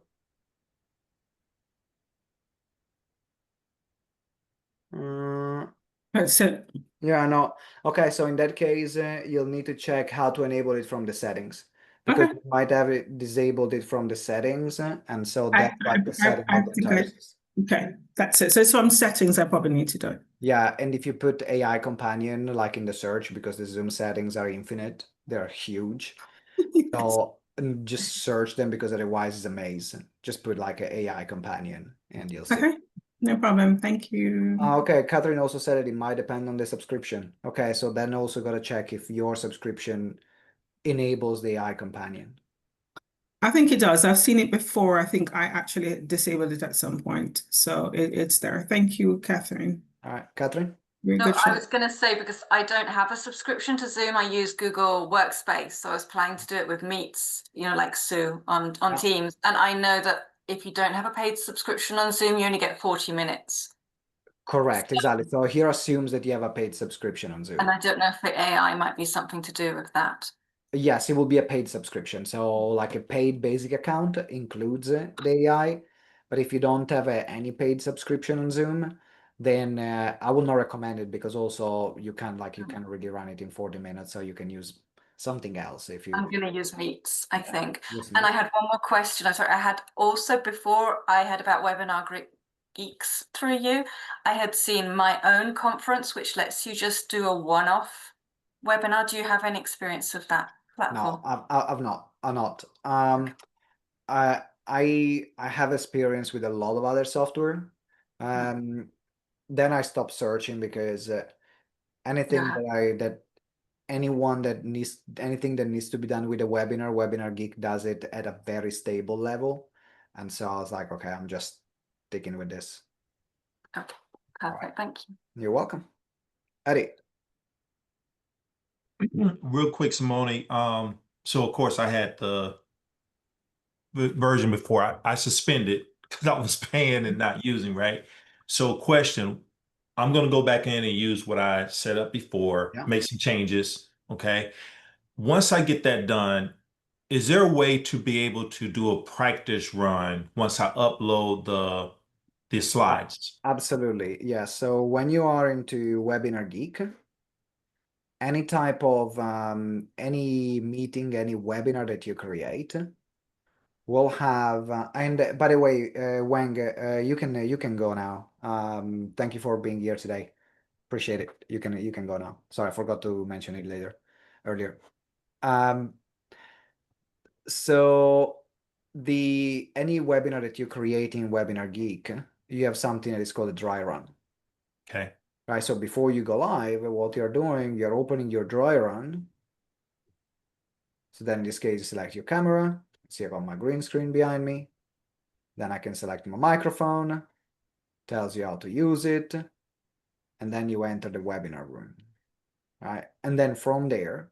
That's it.
Yeah, no. Okay, so in that case, you'll need to check how to enable it from the settings. Because
Okay.
you might have it disabled it from the settings, and so that's like the setting
I
of the
think
terms.
okay, that's it. So some settings I probably need to do.
Yeah, and if you put AI companion like in the search, because the Zoom settings are infinite, they're huge. So just search them, because otherwise it's a maze. Just put like an AI companion and you'll see.
Okay, no problem. Thank you.
Okay, Catherine also said that it might depend on the subscription. Okay, so then also got to check if your subscription enables the AI companion.
I think it does. I've seen it before. I think I actually disabled it at some point. So it's there. Thank you, Catherine.
All right, Catherine?
Very
No,
good
I
show.
was going to say, because I don't have a subscription to Zoom, I use Google Workspace. So I was planning to do it with Meets, like Sue on
Yeah.
Teams. And I know that if you don't have a paid subscription on Zoom, you only get 40 minutes.
Correct, exactly. So here assumes that you have a paid subscription on Zoom.
And I don't know if the AI might be something to do with that.
Yes, it will be a paid subscription. So like a paid basic account includes the AI. But if you don't have any paid subscription on Zoom, then I will not recommend it, because also you can really run it in 40 minutes, so you can use something else if you
I'm going to use Meets, I think.
use
And I
Meet.
had one more question. I had also, before I had about Webinar Geeks through you, I had seen my own conference, which lets you just do a one-off webinar. Do you have any experience with that platform?
No, I've not. I'm not. I have experience with a lot of other software. Then I stopped searching, because anything
Yeah.
anything that needs to be done with a webinar, Webinar Geek does it at a very stable level. And so I was like, okay, I'm just sticking with this.
Okay, perfect. Thank you.
You're welcome. Eddie.
Real quick, Simone. So of course I had the version before. I suspended because I was paying and not using, right? So question, I'm gonna go back in and use what I set up before,
Yeah.
make some changes. Okay. Once I get that done, is there a way to be able to do a practice run once I upload the slides?
Absolutely. Yeah. So when you are into Webinar Geek, any type of any meeting, any webinar that you create will have and by the way, Wang, you can go now. Thank you for being here today. Appreciate it. You can go now. Sorry, I forgot to mention it earlier. So any webinar that you create in Webinar Geek, you have something that is called a dry run.
Okay.
right? So before you go live, what you're doing, you're opening your dry run. So then in this case, select your camera. See, I got my green screen behind me. Then I can select my microphone, tells you how to use it. And then you enter the webinar room, right? And then from there,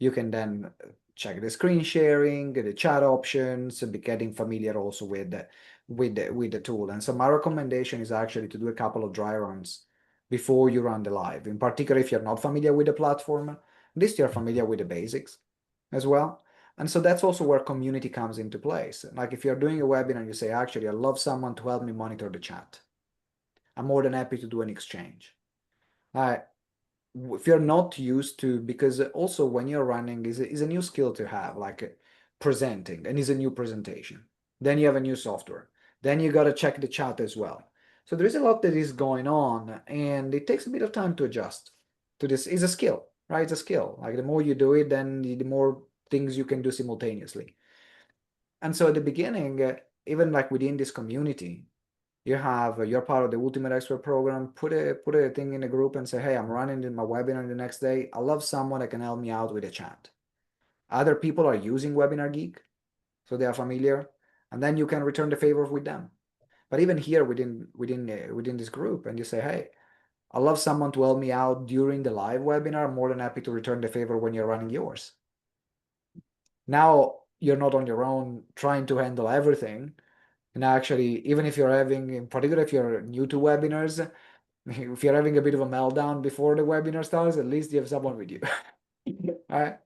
you can then check the screen sharing, the chat options, be getting familiar also with the tool. And so my recommendation is actually to do a couple of dry runs before you run the live. In particular, if you're not familiar with the platform, at least you're familiar with the basics as well. And so that's also where community comes into place. Like if you're doing a webinar and you say, actually, I love someone to help me monitor the chat. I'm more than happy to do an exchange. If you're not used to, because also when you're running is a new skill to have, like presenting, and is a new presentation. Then you have a new software. Then you got to check the chat as well. So there is a lot that is going on, and it takes a bit of time to adjust to this. It's a skill, right? It's a skill. Like the more you do it, then the more things you can do simultaneously. And so at the beginning, even like within this community, you're part of the Ultimate Expert program, put a thing in a group and say, hey, I'm running in my webinar the next day. I love someone that can help me out with a chat. Other people are using Webinar Geek, so they are familiar, and then you can return the favor with them. But even here within this group, and you say, hey, I love someone to help me out during the live webinar. I'm more than happy to return the favor when you're running yours. Now you're not on your own trying to handle everything. And actually, even if you're having, in particular, if you're new to webinars, if you're having a bit of a meltdown before the webinar starts, at least you have someone with you. All right.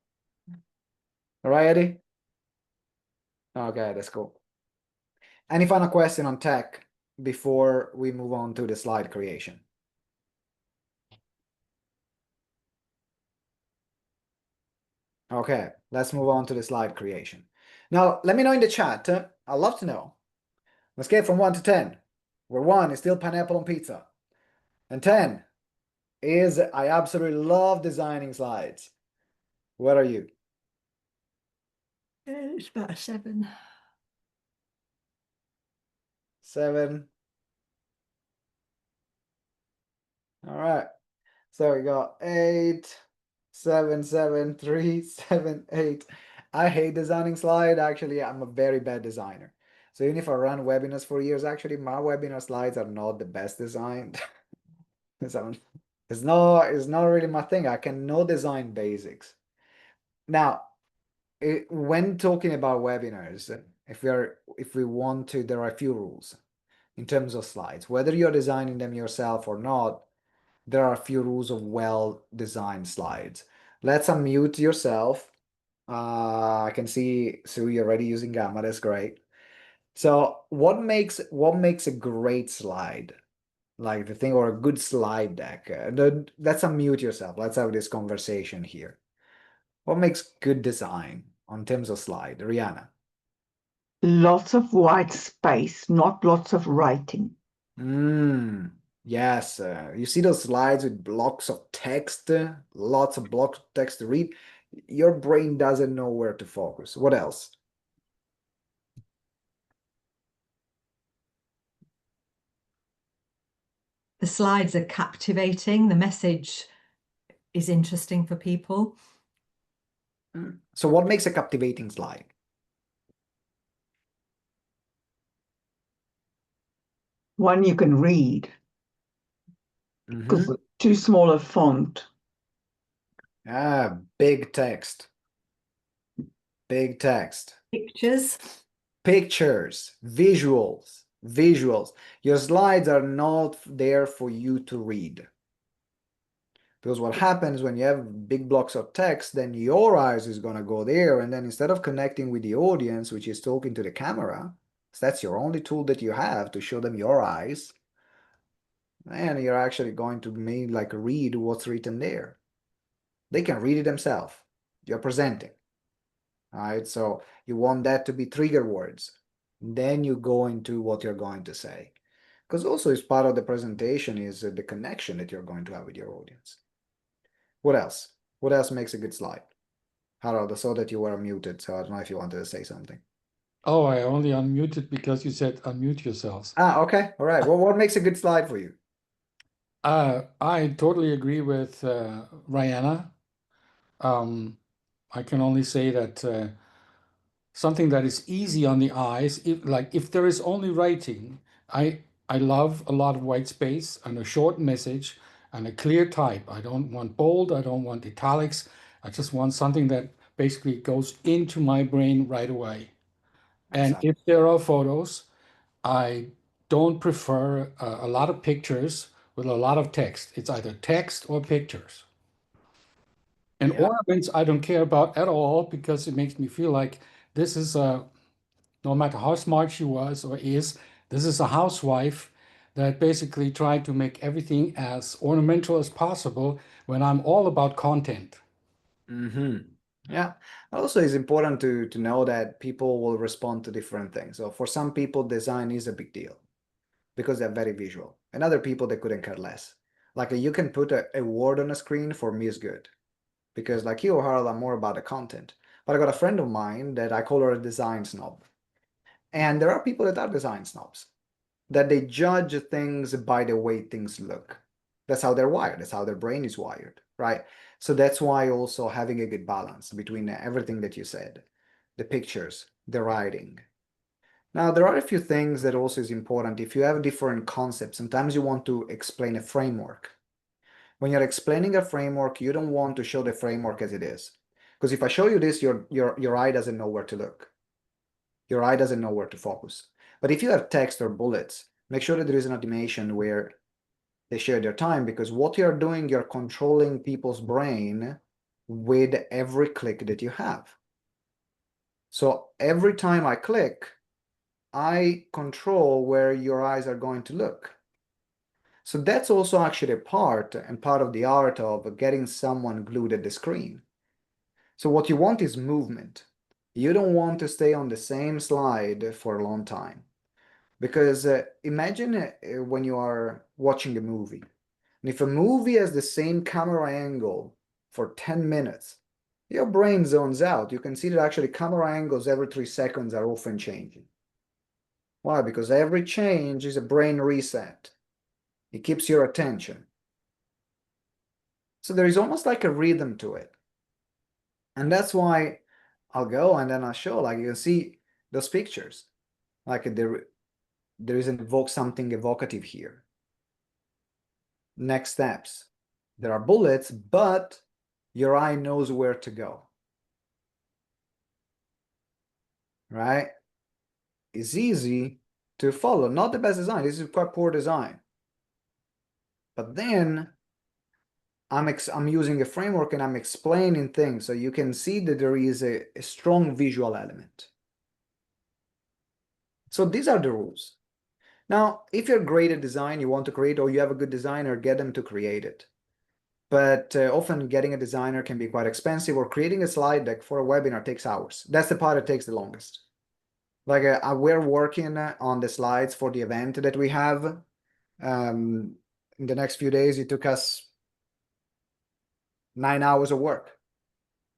All right, Eddie? Okay, that's cool. Any final question on tech before we move on to the slide creation? Okay, let's move on to the slide creation. Now, let me know in the chat. I'd love to know. Let's get from 1 to 10, where 1 is still pineapple on pizza, and 10 is I absolutely love designing slides. What are you?
It's about a 7.
7. All right. So we got 8, 7, 7, 3, 7, 8. I hate designing slide. Actually, I'm a very bad designer. So even if I run webinars for years, actually my webinar slides are not the best designed. It's not really my thing. I cannot design basics. Now, when talking about webinars, if we want to, there are a few rules in terms of slides. Whether you're designing them yourself or not, there are a few rules of well-designed slides. Let's unmute yourself. I can see Sue, you're already using Gamma. That's great. So what makes a great slide? Like the thing, or a good slide deck? Let's unmute yourself. Let's have this conversation here. What makes good design on terms of slide? Rihanna.
Lots of white space, not lots of writing.
Yes, you see those slides with blocks of text, lots of blocks of text to read. Your brain doesn't know where to focus. What else?
The slides are captivating. The message is interesting for people.
So what makes a captivating slide?
One you can read, because too small a font.
Big text. Big text.
Pictures.
Pictures, visuals. Your slides are not there for you to read. Because what happens when you have big blocks of text, then your eyes is going to go there. And then instead of connecting with the audience, which is talking to the camera, so that's your only tool that you have to show them your eyes. And you're actually going to read what's written there. They can read it themselves. You're presenting. All right, so you want that to be trigger words. Then you go into what you're going to say. Because also as part of the presentation is the connection that you're going to have with your audience. What else? What else makes a good slide? Harold, I saw that you were muted, so I don't know if you wanted to say something.
Oh, I only unmuted because you said unmute yourselves.
Okay, all right. Well, what makes a good slide for you?
I totally agree with Rihanna. I can only say that something that is easy on the eyes, if there is only writing, I love a lot of white space and a short message and a clear type. I don't want bold, I don't want italics. I just want something that basically goes into my brain right away. And
Exactly.
if there are photos, I don't prefer a lot of pictures with a lot of text. It's either text or pictures. And
Yeah.
ornaments, I don't care about at all because it makes me feel like this is no matter how smart she was or is, this is a housewife that basically tried to make everything as ornamental as possible when I'm all about content.
Yeah. Also, it's important to know that people will respond to different things. So for some people, design is a big deal because they're very visual, and other people they couldn't care less. Like you can put a word on a screen, for me is good because like you, Harald, I'm more about the content. But I got a friend of mine that I call her a design snob, and there are people that are design snobs, that they judge things by the way things look. That's how they're wired. That's how their brain is wired, right? So that's why also having a good balance between everything that you said, the pictures, the writing. Now, there are a few things that also is important. If you have different concepts, sometimes you want to explain a framework. When you're explaining a framework, you don't want to show the framework as it is. Because if I show you this, your eye doesn't know where to look. Your eye doesn't know where to focus. But if you have text or bullets, make sure that there is an animation where they share their time, because what you're doing, you're controlling people's brain with every click that you have. So every time I click, I control where your eyes are going to look. So that's also actually a part of the art of getting someone glued at the screen. So what you want is movement. You don't want to stay on the same slide for a long time. Because imagine when you are watching a movie. And if a movie has the same camera angle for 10 minutes, your brain zones out. You can see that actually camera angles every 3 seconds are often changing. Why? Because every change is a brain reset. It keeps your attention. So there is almost like a rhythm to it. And that's why I'll go and then I'll show, like you can see those pictures. Like there is something evocative here. Next steps. There are bullets, but your eye knows where to go. Right? It's easy to follow. Not the best design. This is quite poor design. But then I'm using a framework and I'm explaining things so you can see that there is a strong visual element. So these are the rules. Now, if you're great at design, you want to create, or you have a good designer, get them to create it. But often getting a designer can be quite expensive, or creating a slide deck for a webinar takes hours. That's the part that takes the longest. Like we're working on the slides for the event that we have. In the next few days, it took us 9 hours of work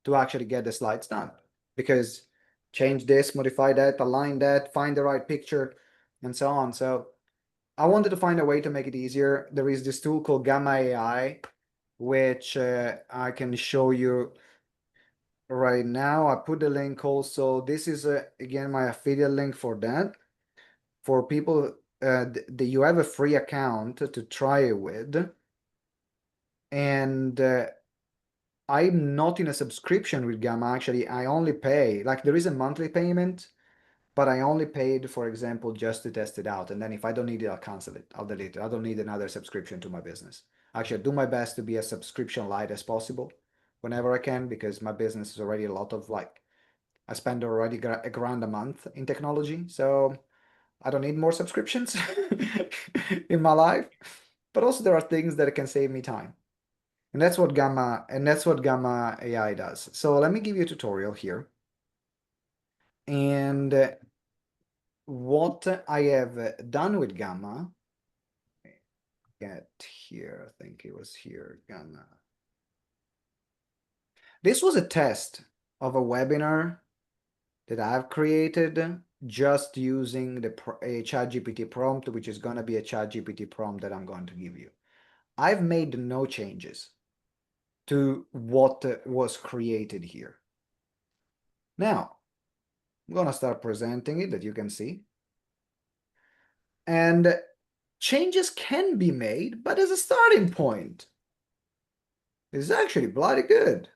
to actually get the slides done, because change this, modify that, align that, find the right picture, and so on. So I wanted to find a way to make it easier. There is this tool called Gamma AI, which I can show you right now. I put the link also. This is again my affiliate link for that. For people that you have a free account to try it with. And I'm not in a subscription with Gamma. Actually, I only pay, like there is a monthly payment, but I only paid, for example, just to test it out. And then if I don't need it, I'll cancel it. I'll delete it. I don't need another subscription to my business. Actually, I do my best to be as subscription light as possible whenever I can, because my business is already a lot of I spend already $1,000 a month in technology. So I don't need more subscriptions in my life. But also there are things that can save me time. And that's what Gamma AI does. So let me give you a tutorial here. And what I have done with Gamma, get here, I think it was here, Gamma. This was a test of a webinar that I've created just using a ChatGPT prompt, which is going to be a ChatGPT prompt that I'm going to give you. I've made no changes to what was created here. Now, I'm gonna start presenting it that you can see. And changes can be made, but as a starting point, it's actually bloody good.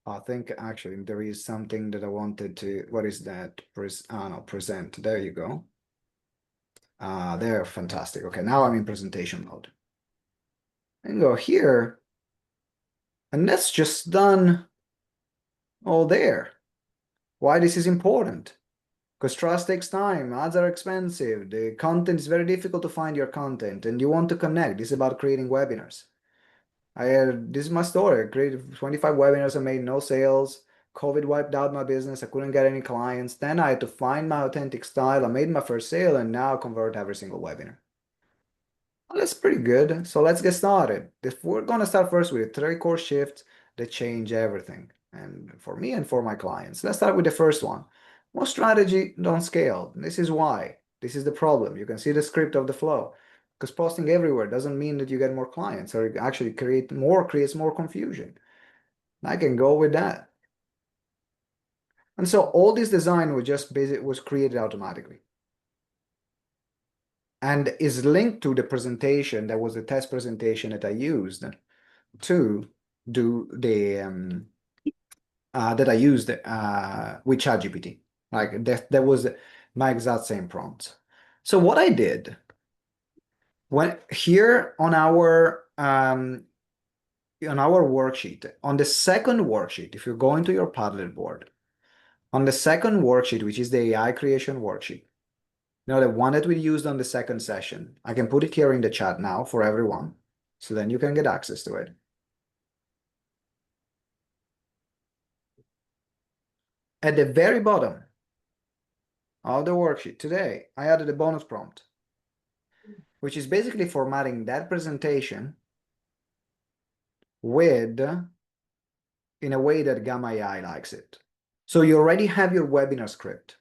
I think actually there is something that I wanted to, what is that? No, present, there you go. They're fantastic. Okay, now I'm in presentation mode. And go here, and that's just done all there. Why this is important? Because trust takes time, ads are expensive, the content is very difficult to find your content, and you want to connect. This is about creating webinars. This is my story. I created 25 webinars, I made no sales. COVID wiped out my business, I couldn't get any clients. Then I had to find my authentic style. I made my first sale, and now I convert every single webinar. Well, that's pretty good. So let's get started. We're gonna start first with 3 core shifts that change everything, and for me and for my clients. Let's start with the first one. Most strategy don't scale. This is why. This is the problem. You can see the script of the flow. Because posting everywhere doesn't mean that you get more clients, or it actually creates more confusion. I can go with that. And so all this design was created automatically, and is linked to the presentation that was the test presentation that I used to do the that I used with ChatGPT. Like that was my exact same prompt. So what I did when here on our worksheet, on the second worksheet, if you go into your Padlet board, on the second worksheet, which is the AI creation worksheet, the one that we used on the second session, I can put it here in the chat now for everyone, so then you can get access to it. At the very bottom of the worksheet today, I added a bonus prompt, which is basically formatting that presentation in a way that Gamma AI likes it. So you already have your webinar script,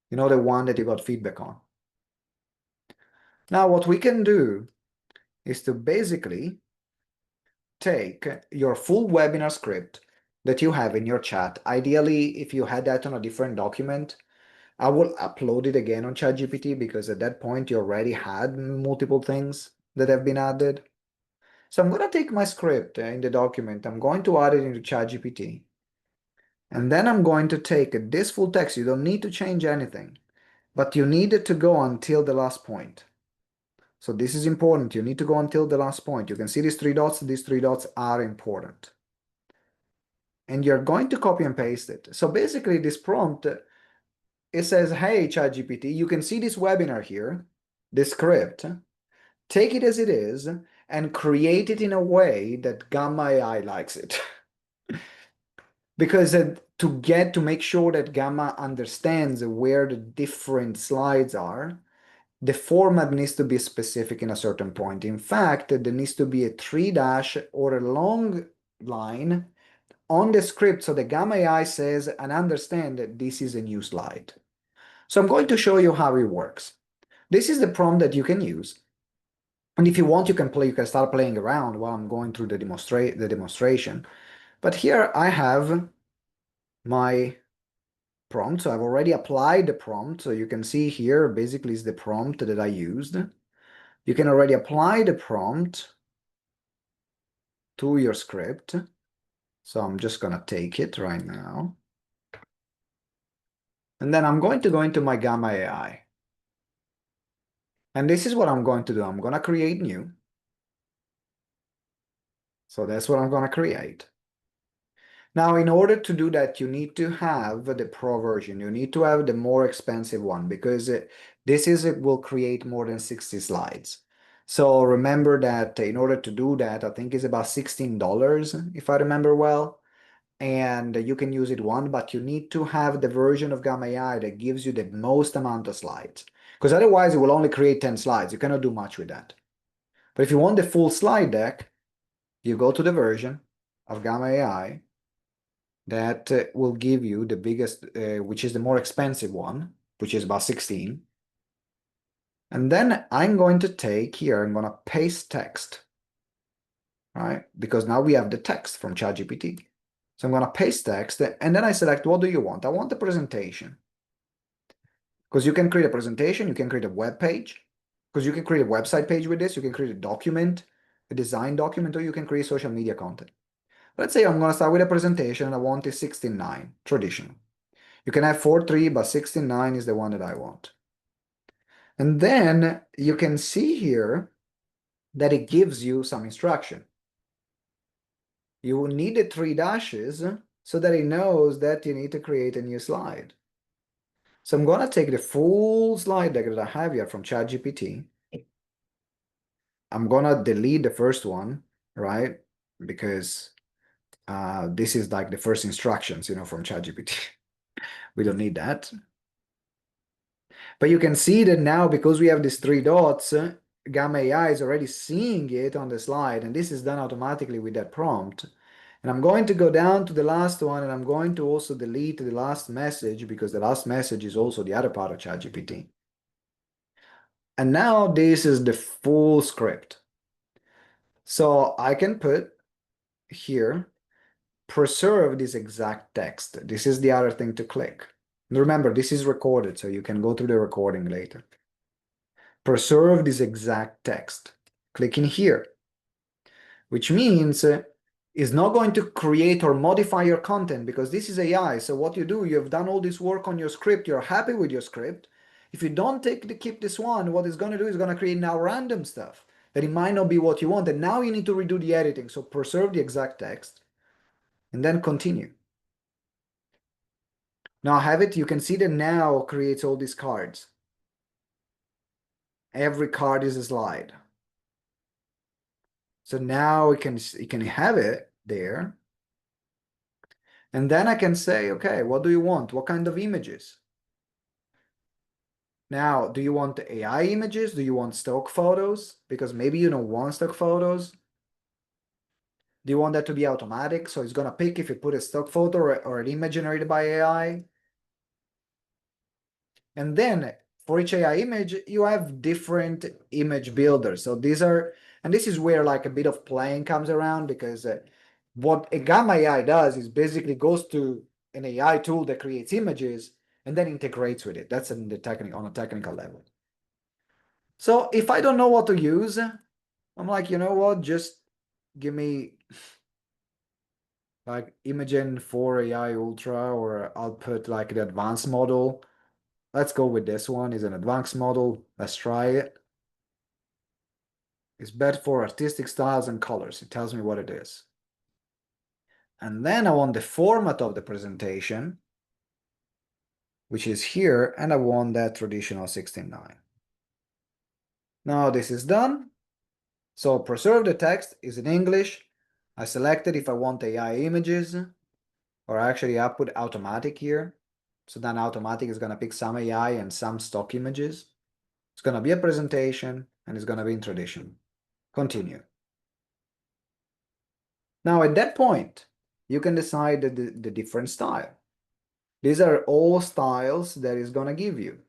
the one that you got feedback on. Now, what we can do is to basically take your full webinar script that you have in your chat. Ideally, if you had that on a different document, I will upload it again on ChatGPT, because at that point you already had multiple things that have been added. So I'm going to take my script in the document, I'm going to add it into ChatGPT. And then I'm going to take this full text. You don't need to change anything, but you need it to go until the last point. So this is important. You need to go until the last point. You can see these 3 dots. These 3 dots are important. And you're going to copy and paste it. So basically this prompt, it says, hey, ChatGPT, you can see this webinar here, this script. Take it as it is and create it in a way that Gamma AI likes it. Because to make sure that Gamma understands where the different slides are, the format needs to be specific in a certain point. In fact, there needs to be a 3- or a long line on the script so the Gamma AI says and understand that this is a new slide. So I'm going to show you how it works. This is the prompt that you can use. And if you want, you can start playing around while I'm going through the demonstration. But here I have my prompt. So I've already applied the prompt. So you can see here, basically is the prompt that I used. You can already apply the prompt to your script. So I'm just going to take it right now. And then I'm going to go into my Gamma AI. And this is what I'm going to do. I'm going to create new. So that's what I'm going to create. Now, in order to do that, you need to have the Pro version. You need to have the more expensive one, because it will create more than 60 slides. So remember that in order to do that, I think it's about $16, if I remember well. And you can use it but you need to have the version of Gamma AI that gives you the most amount of slides. Because otherwise it will only create 10 slides. You cannot do much with that. But if you want the full slide deck, you go to the version of Gamma AI that will give you the biggest, which is the more expensive one. which is about 16. And then I'm going to take here, I'm going to paste text, right? Because now we have the text from ChatGPT. So I'm going to paste text, and then I select, what do you want? I want the presentation. Because you can create a presentation, you can create a web page, because you can create a website page with this, you can create a document, a design document, or you can create social media content. Let's say I'm going to start with a presentation and I want it 16:9, traditional. You can have 4:3, but 16:9 is the one that I want. And then you can see here that it gives you some instruction. You will need the 3 dashes so that it knows that you need to create a new slide. So I'm going to take the full slide deck that I have here from ChatGPT. I'm going to delete the first one, right? Because this is like the first instructions, from ChatGPT. We don't need that. But you can see that now, because we have these 3 dots, Gamma AI is already seeing it on the slide, and this is done automatically with that prompt. And I'm going to go down to the last one, and I'm going to also delete the last message, because the last message is also the other part of ChatGPT. And now this is the full script. So I can put here, preserve this exact text. This is the other thing to click. And remember, this is recorded, so you can go through the recording later. Preserve this exact text. Click in here, which means it's not going to create or modify your content, because this is AI. So what you do, you've done all this work on your script, you're happy with your script. If you don't keep this one, what it's going to do is going to create now random stuff that it might not be what you want. And now you need to redo the editing. So preserve the exact text and then continue. Now I have it. You can see that now creates all these cards. Every card is a slide. So now it can have it there. And then I can say, okay, what do you want? What kind of images? Now, do you want AI images? Do you want stock photos? Because maybe you don't want stock photos. Do you want that to be automatic? So it's going to pick if you put a stock photo or an image generated by AI. And then for each AI image, you have different image builders. So these are, and this is where like a bit of playing comes around, because what a Gamma AI does is basically goes to an AI tool that creates images and then integrates with it. That's on a technical level. So if I don't know what to use, I'm like, you know what, just give me like Imagen 4 AI Ultra, or I'll put like the advanced model. Let's go with this one. It's an advanced model. Let's try it. It's best for artistic styles and colors. It tells me what it is. And then I want the format of the presentation, which is here, and I want that traditional 16:9. Now this is done. So preserve the text is in English. I selected if I want AI images, or actually I put automatic here. So then automatic is going to pick some AI and some stock images. It's going to be a presentation, and it's going to be in traditional. Continue. Now at that point, you can decide the different style. These are all styles that is going to give you.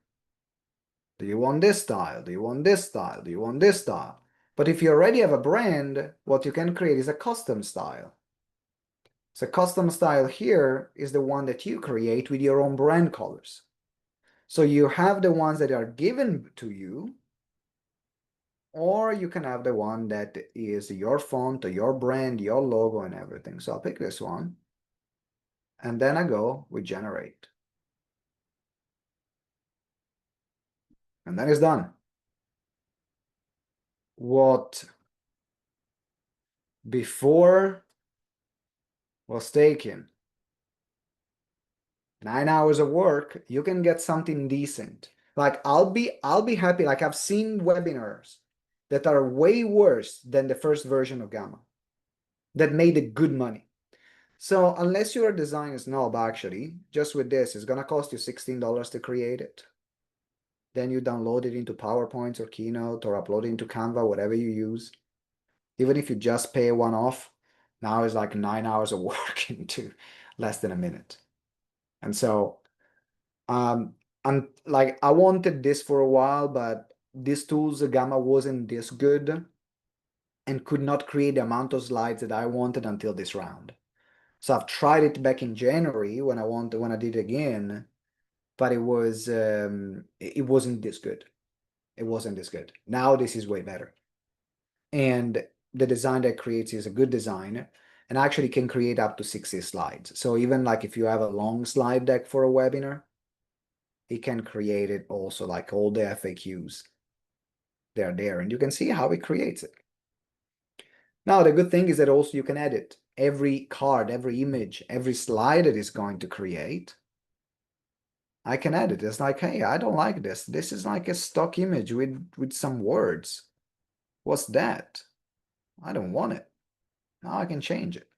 Do you want this style? Do you want this style? Do you want this style? But if you already have a brand, what you can create is a custom style. So custom style here is the one that you create with your own brand colors. So you have the ones that are given to you, or you can have the one that is your font, or your brand, your logo, and everything. So I'll pick this one. And then I go with generate. And then it's done. What before was taken 9 hours of work, you can get something decent. Like I'll be happy. Like I've seen webinars that are way worse than the first version of Gamma that made it good money. So unless you're a designer snob, actually, just with this, it's gonna cost you $16 to create it. Then you download it into PowerPoint or Keynote, or upload it into Canva, whatever you use. Even if you just pay one off, now it's like 9 hours of work into less than a minute. And so and like I wanted this for a while, but these tools, the Gamma wasn't this good and could not create the amount of slides that I wanted until this round. So I've tried it back in January when I did it again, but it wasn't this good. It wasn't this good. Now this is way better. And the design that creates is a good design and actually can create up to 60 slides. So even like if you have a long slide deck for a webinar, it can create it also like all the FAQs. They're there and you can see how it creates it. Now, the good thing is that also you can edit every card, every image, every slide it is going to create. I can edit. It's like, hey, I don't like this. This is like a stock image with some words. What's that? I don't want it. Now I can change it.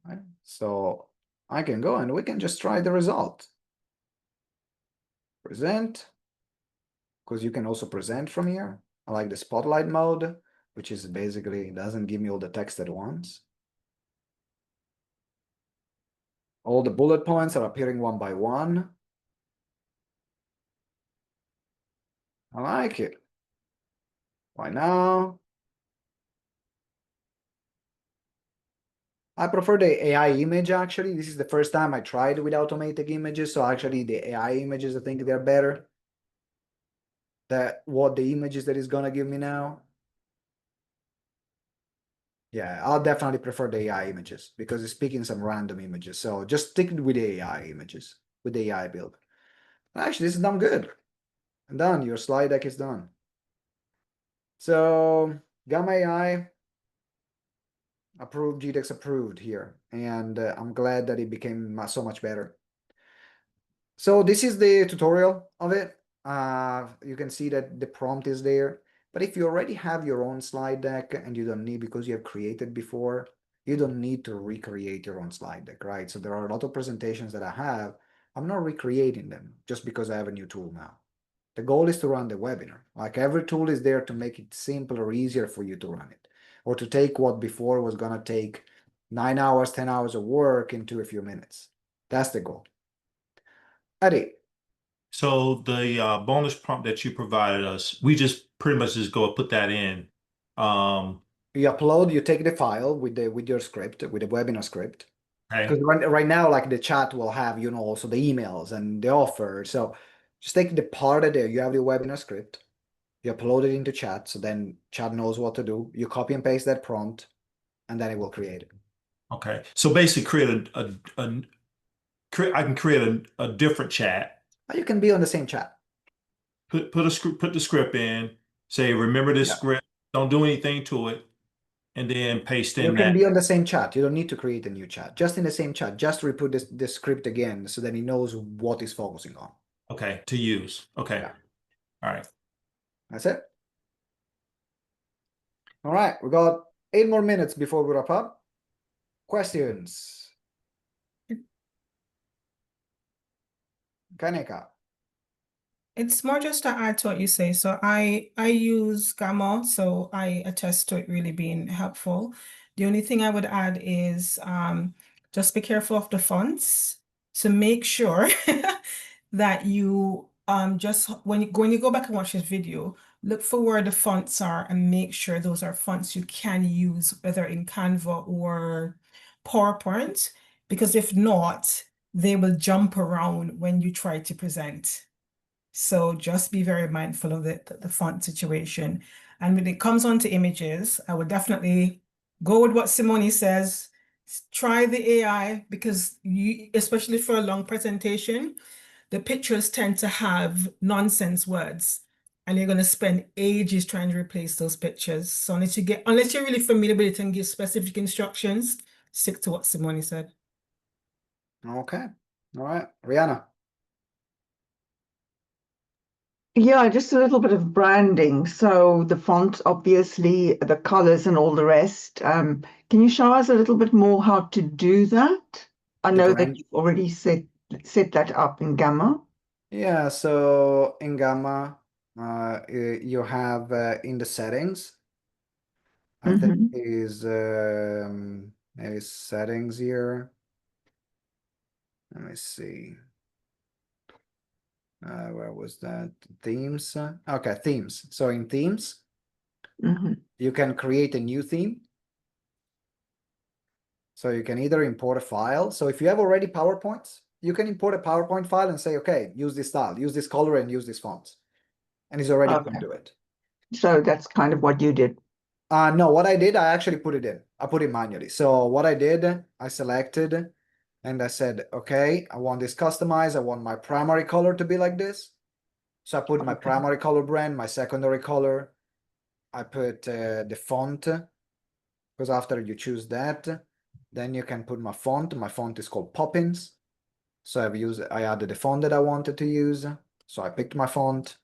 Right? So I can go and we can just try the result. Present, because you can also present from here. I like the spotlight mode, which is basically doesn't give me all the text at once. All the bullet points are appearing one by one. I like it. Why now? I prefer the AI image actually. This is the first time I tried with automatic images. So actually the AI images, I think they're better. What the images that is gonna give me now. Yeah, I'll definitely prefer the AI images because it's picking some random images. So just stick with the AI images, with the AI build. Actually, this is done good. I'm done. Your slide deck is done. So Gamma AI approved, GTeX approved here. And I'm glad that it became so much better. So this is the tutorial of it. You can see that the prompt is there. But if you already have your own slide deck and you don't need, because you have created before, you don't need to recreate your own slide deck, right? So there are a lot of presentations that I have. I'm not recreating them just because I have a new tool now. The goal is to run the webinar. Like every tool is there to make it simpler or easier for you to run it. Or to take what before was gonna take 9 hours, 10 hours of work into a few minutes. That's the goal. Eddie.
So the bonus prompt that you provided us, we just pretty much just go and put that in.
You upload, you take the file with your script, with the webinar script.
Okay.
Because right now, like the chat will have, you know, also the emails and the offer. So just take the part there. You have the webinar script. You upload it into chat. So then chat knows what to do. You copy and paste that prompt, and then it will create it.
Okay. So basically, create I can create a different chat.
You can be on the same chat.
Put the script in. Say, remember this script. Don't do anything to it, and then paste in
You can
that.
be on the same chat. You don't need to create a new chat. Just in the same chat. Just re-put the script again, so that he knows what he's focusing on.
Okay, to use. Okay.
Yeah.
All right.
That's it. All right, we got 8 more minutes before we wrap up. Questions? Kaneka.
It's more just to add to what you say. So I use Gamma, so I attest to it really being helpful. The only thing I would add is just be careful of the fonts to make sure that you just when you go back and watch this video, look for where the fonts are and make sure those are fonts you can use, whether in Canva or PowerPoint, because if not, they will jump around when you try to present. So just be very mindful of the font situation. And when it comes on to images, I would definitely go with what Simone says. Try the AI because you, especially for a long presentation, the pictures tend to have nonsense words. And you're going to spend ages trying to replace those pictures. So unless you're really familiar with it and give specific instructions, stick to what Simone said.
Okay. All right. Rihanna.
Yeah, just a little bit of branding. So the font, obviously, the colors and all the rest. Can you show us a little bit more how to do that? I know that you've already set that up in Gamma.
Yeah, so in Gamma, you have in the settings, I think is maybe settings here. Let me see. Where was that? Themes. Okay, themes. So in themes, you can create a new theme. So you can either import a file. So if you have already PowerPoints, you can import a PowerPoint file and say, okay, use this style, use this color, and use this font. And it's already going to do it.
So that's kind of what you did.
No, what I did, I actually put it in. I put it manually. So what I did, I selected and I said, okay, I want this customized. I want my primary color to be like this. So I put my primary color brand, my secondary color. I put the font, because after you choose that, then you can put my font. My font is called Poppins. So I added the font that I wanted to use. So I picked my font.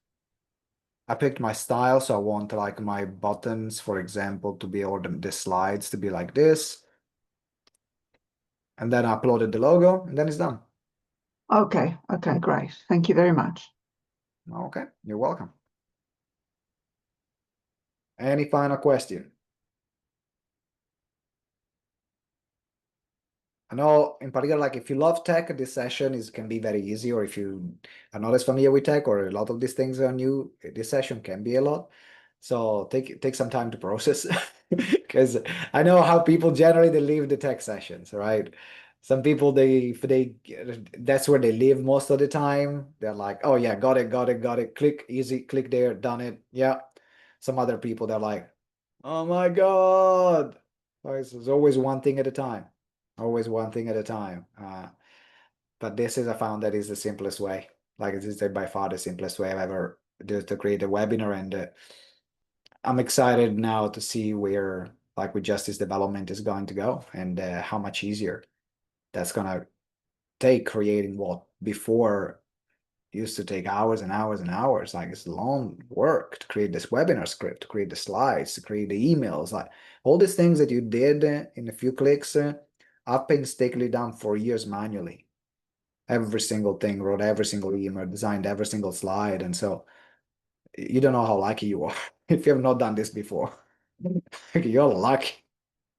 I picked my style, so I want like my buttons, for example, to be, or the slides to be like this. And then I uploaded the logo, and then it's done.
Okay, great. Thank you very much.
Okay, you're welcome. Any final question? I know in particular, like if you love tech, this session can be very easy, or if you are not as familiar with tech or a lot of these things are new, this session can be a lot. So take some time to process, because I know how people generally they leave the tech sessions, right? Some people that's where they live most of the time. They're like, oh yeah, got it. Click, easy, click there, done it. Yeah. Some other people they're like, oh my God. There's always one thing at a time. Always one thing at a time. But this is, I found that is the simplest way. Like this is by far the simplest way I've ever did to create a webinar. And I'm excited now to see where like with justice development is going to go, and how much easier that's gonna take creating what before used to take hours and hours and hours. Like it's long work to create this webinar script, to create the slides, to create the emails, like all these things that you did in a few clicks. I've painstakingly done for years manually. Every single thing, wrote every single email, designed every single slide. And so you don't know how lucky you are if you have not done this before. You're lucky.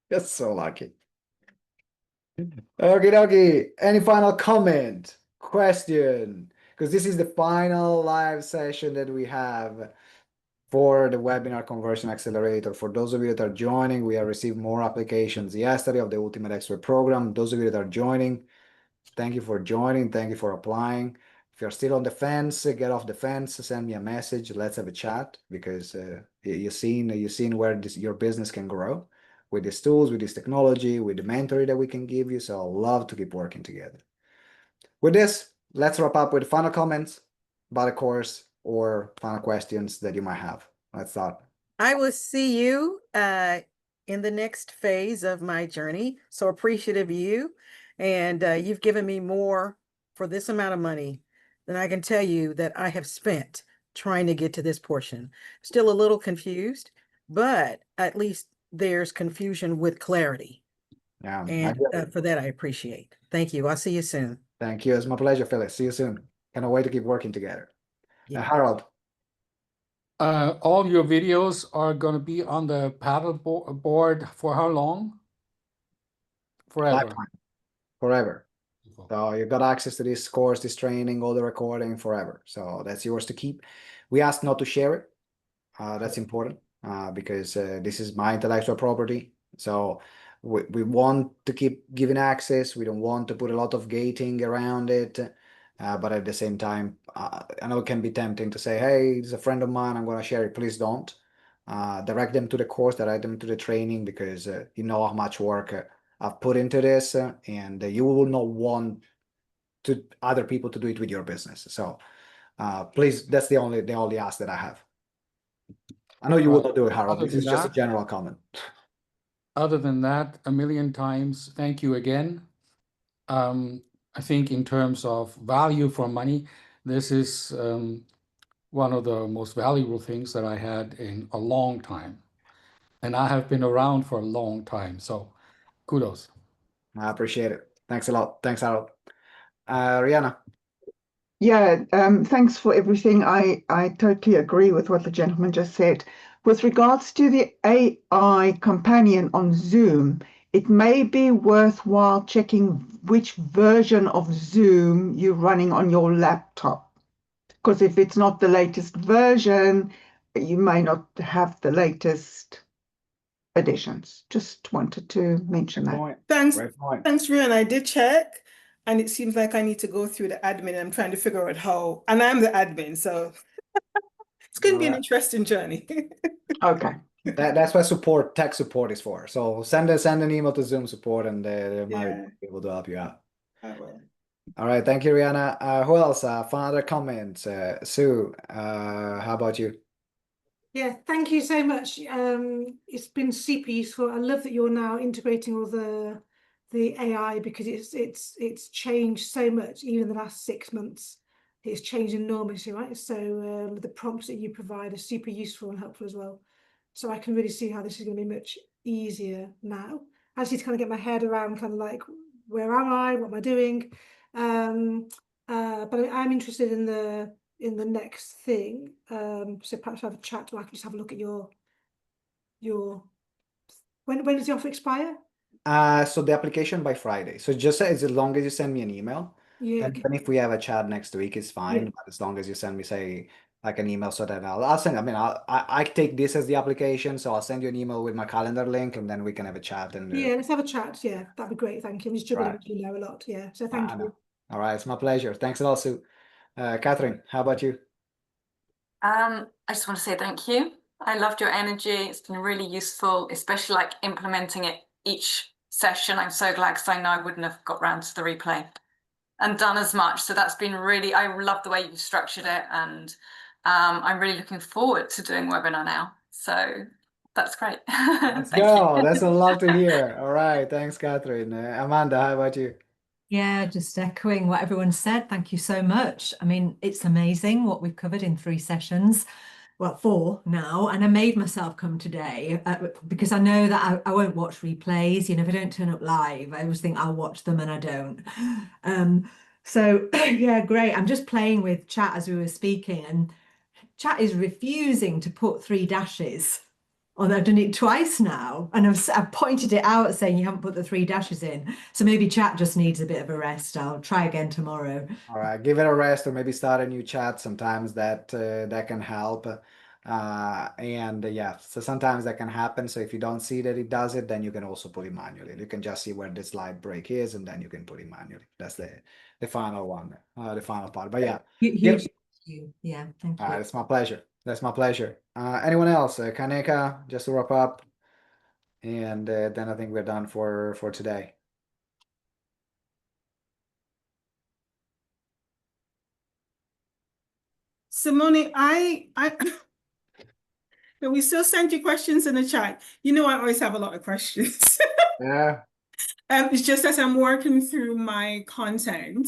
You're so lucky. Okie dokie. Any final comment, question? Because this is the final live session that we have for the Webinar Conversion Accelerator. For those of you that are joining, we have received more applications yesterday of the Ultimate Expert Program. Those of you that are joining, thank you for joining. Thank you for applying. If you're still on the fence, get off the fence, send me a message. Let's have a chat, because you've seen where your business can grow with these tools, with this technology, with the mentoring that we can give you. So I'd love to keep working together. With this, let's wrap up with final comments about the course or final questions that you might have. Let's start.
I will see you in the next phase of my journey. So appreciative of you. And you've given me more for this amount of money than I can tell you that I have spent trying to get to this portion. Still a little confused, but at least there's confusion with clarity.
Yeah,
And for that, I appreciate. Thank you. I'll see you soon.
Thank you. It's my pleasure, Phyllis. See you soon. Cannot wait to keep working together.
Yeah.
Harold.
All your videos are going to be on the paddle board for how long? Forever.
Lifetime. Forever. So you got access to this course, this training, all the recording forever. So that's yours to keep. We ask not to share it. That's important because this is my intellectual property. So we want to keep giving access. We don't want to put a lot of gating around it. But at the same time, I know it can be tempting to say, hey, it's a friend of mine, I'm going to share it. Please don't. Direct them to the course, direct them to the training, because you know how much work I've put into this, and you will not want other people to do it with your business. So please, that's the only ask that I have. I know you will not do it, Harold. This is just a general comment.
Other than that, a million times, thank you again. I think in terms of value for money, this is one of the most valuable things that I had in a long time. And I have been around for a long time. So kudos.
I appreciate it. Thanks a lot. Thanks, Harold. Rihanna.
Yeah, thanks for everything. I totally agree with what the gentleman just said. With regards to the AI companion on Zoom, it may be worthwhile checking which version of Zoom you're running on your laptop. Because if it's not the latest version, you may not have the latest additions. Just wanted to mention
Great
that.
point.
Thanks,
Great point.
thanks, Rian. I did check, and it seems like I need to go through the admin, and I'm trying to figure out how, and I'm the admin, so it's going to be an
Alright.
interesting journey.
Okay.
That's what tech support is for. So send an email to Zoom support, and they might
Yeah,
be able to help you out.
I will.
All right, thank you, Rihanna. Who else? Final comments. Sue, how about you?
Yeah, thank you so much. It's been super useful. I love that you're now integrating all the AI, because it's changed so much even in the last 6 months. It's changed enormously, right? So the prompts that you provide are super useful and helpful as well. So I can really see how this is going to be much easier now. I just need to kind of get my head around kind of like, where am I? What am I doing? But I'm interested in the next thing. So perhaps have a chat, or I can just have a look at your when does the offer expire?
So the application by Friday. So just as long as you send me an email,
Yeah,
and even if we have a chat next week, it's fine.
Yeah.
But as long as you send me, say, like an email, so that I'll send. I mean, I take this as the application, so I'll send you an email with my calendar link, and then we can have a chat. And
Yeah, let's have a chat. Yeah, that'd be great. Thank you. I'm just juggling,
right.
as you know, a lot. Yeah, so
I
thank
know.
you.
All right, it's my pleasure. Thanks a lot, Sue. Catherine, how about you?
I just want to say thank you. I loved your energy. It's been really useful, especially like implementing it each session. I'm so glad, because I know I wouldn't have got round to the replay and done as much. So that's been really, I love the way you've structured it, and I'm really looking forward to doing webinar now. So that's great.
Let's
Thank
go.
you.
That's what I love to hear. All right, thanks, Catherine. Amanda, how about you?
Yeah, just echoing what everyone said. Thank you so much. I mean, it's amazing what we've covered in 3 sessions. Well, 4 now, and I made myself come today because I know that I won't watch replays. You know, if I don't turn up live, I always think I'll watch them and I don't. So yeah, great. I'm just playing with chat as we were speaking, and chat is refusing to put 3 dashes. I've done it twice now, and I've pointed it out saying you haven't put the 3 dashes in. So maybe chat just needs a bit of a rest. I'll try again tomorrow.
All right, give it a rest, or maybe start a new chat. Sometimes that can help. And yeah, so sometimes that can happen. So if you don't see that it does it, then you can also put it manually. You can just see where the slide break is, and then you can put it manually. That's the final one, the final part. But yeah,
Huge thank you. Yeah, thank you.
it's my pleasure. That's my pleasure. Anyone else? Kaneka, just to wrap up, and then I think we're done for today.
Simone, but we still send you questions in the chat. You know, I always have a lot of questions.
Yeah.
It's just as I'm working through my content,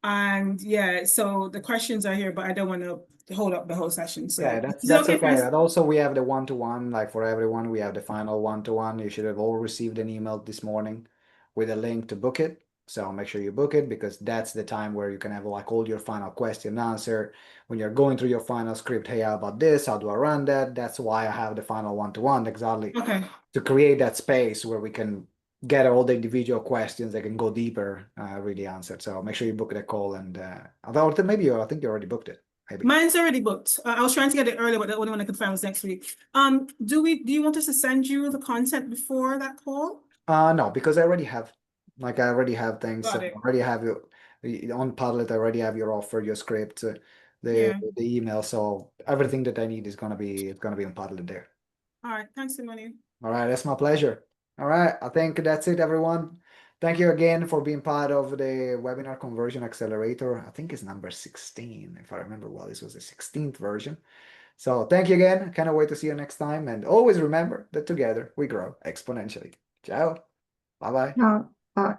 and yeah, so the questions are here, but I don't want to hold up the whole session. So
Yeah,
is it
that's
okay if
okay.
I?
And also we have the one-to-one, like for everyone, we have the final one-to-one. You should have all received an email this morning with a link to book it. So make sure you book it, because that's the time where you can have like all your final question answer. When you're going through your final script, hey, how about this? How do I run that? That's why I have the final one-to-one, exactly,
Okay.
to create that space where we can get all the individual questions that can go deeper, really answered. So make sure you book that call, and although maybe I think you already booked it. Maybe.
Mine's already booked. I was trying to get it earlier, but the only one I could find was next week. Do you want us to send you the content before that call?
No, because I already have, I already have things.
Got
I
it.
already have you on Padlet. I already have your offer, your script,
Yeah.
the email. So everything that I need is gonna be on Padlet there.
All right. Thanks, Simone.
All right, that's my pleasure. All right, I think that's it, everyone. Thank you again for being part of the Webinar Conversion Accelerator. I think it's number 16, if I remember well. This was the 16th version. So thank you again. Cannot wait to see you next time. And always remember that together we grow exponentially. Ciao. Bye-bye.
Bye.